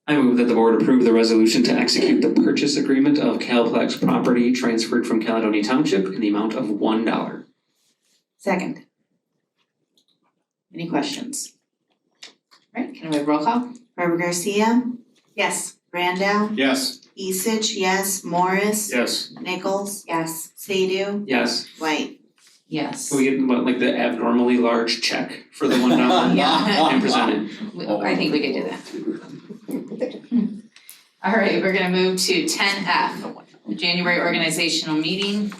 I move that the board approve the resolution to execute the purchase agreement of Calplex property transferred from Caledonia Township in the amount of $1. Second. Any questions? Alright, can we have roll call? Reber Garcia, Yes. Brandau. Yes. Isich, yes. Morris. Yes. Nichols, Yes. Sadoo, Yes. White. Yes. Can we get what, like the abnormally large check for the $1 Yeah. and present it? I think we could do that. Alright, we're gonna move to 10F, January organizational meeting.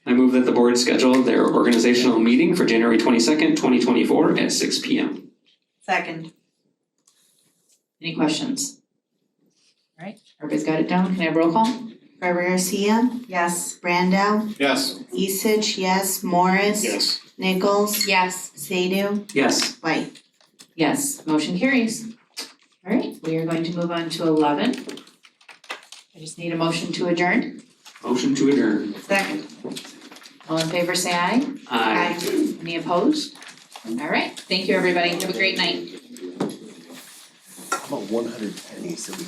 I move that the board schedule their organizational meeting for January 22nd, 2024 at 6 p.m. Second. Any questions? Alright, everybody's got it down, can I have roll call? Reber Garcia, Yes. Brandau. Yes. Isich, yes. Morris. Yes. Nichols, Yes. Sadoo, Yes. White. Yes, motion carries. Alright, we are going to move on to 11. I just need a motion to adjourn. Motion to adjourn. Second. All in favor, say aye. Aye. Any opposed? Alright, thank you, everybody, have a great night. About 100 pennies that we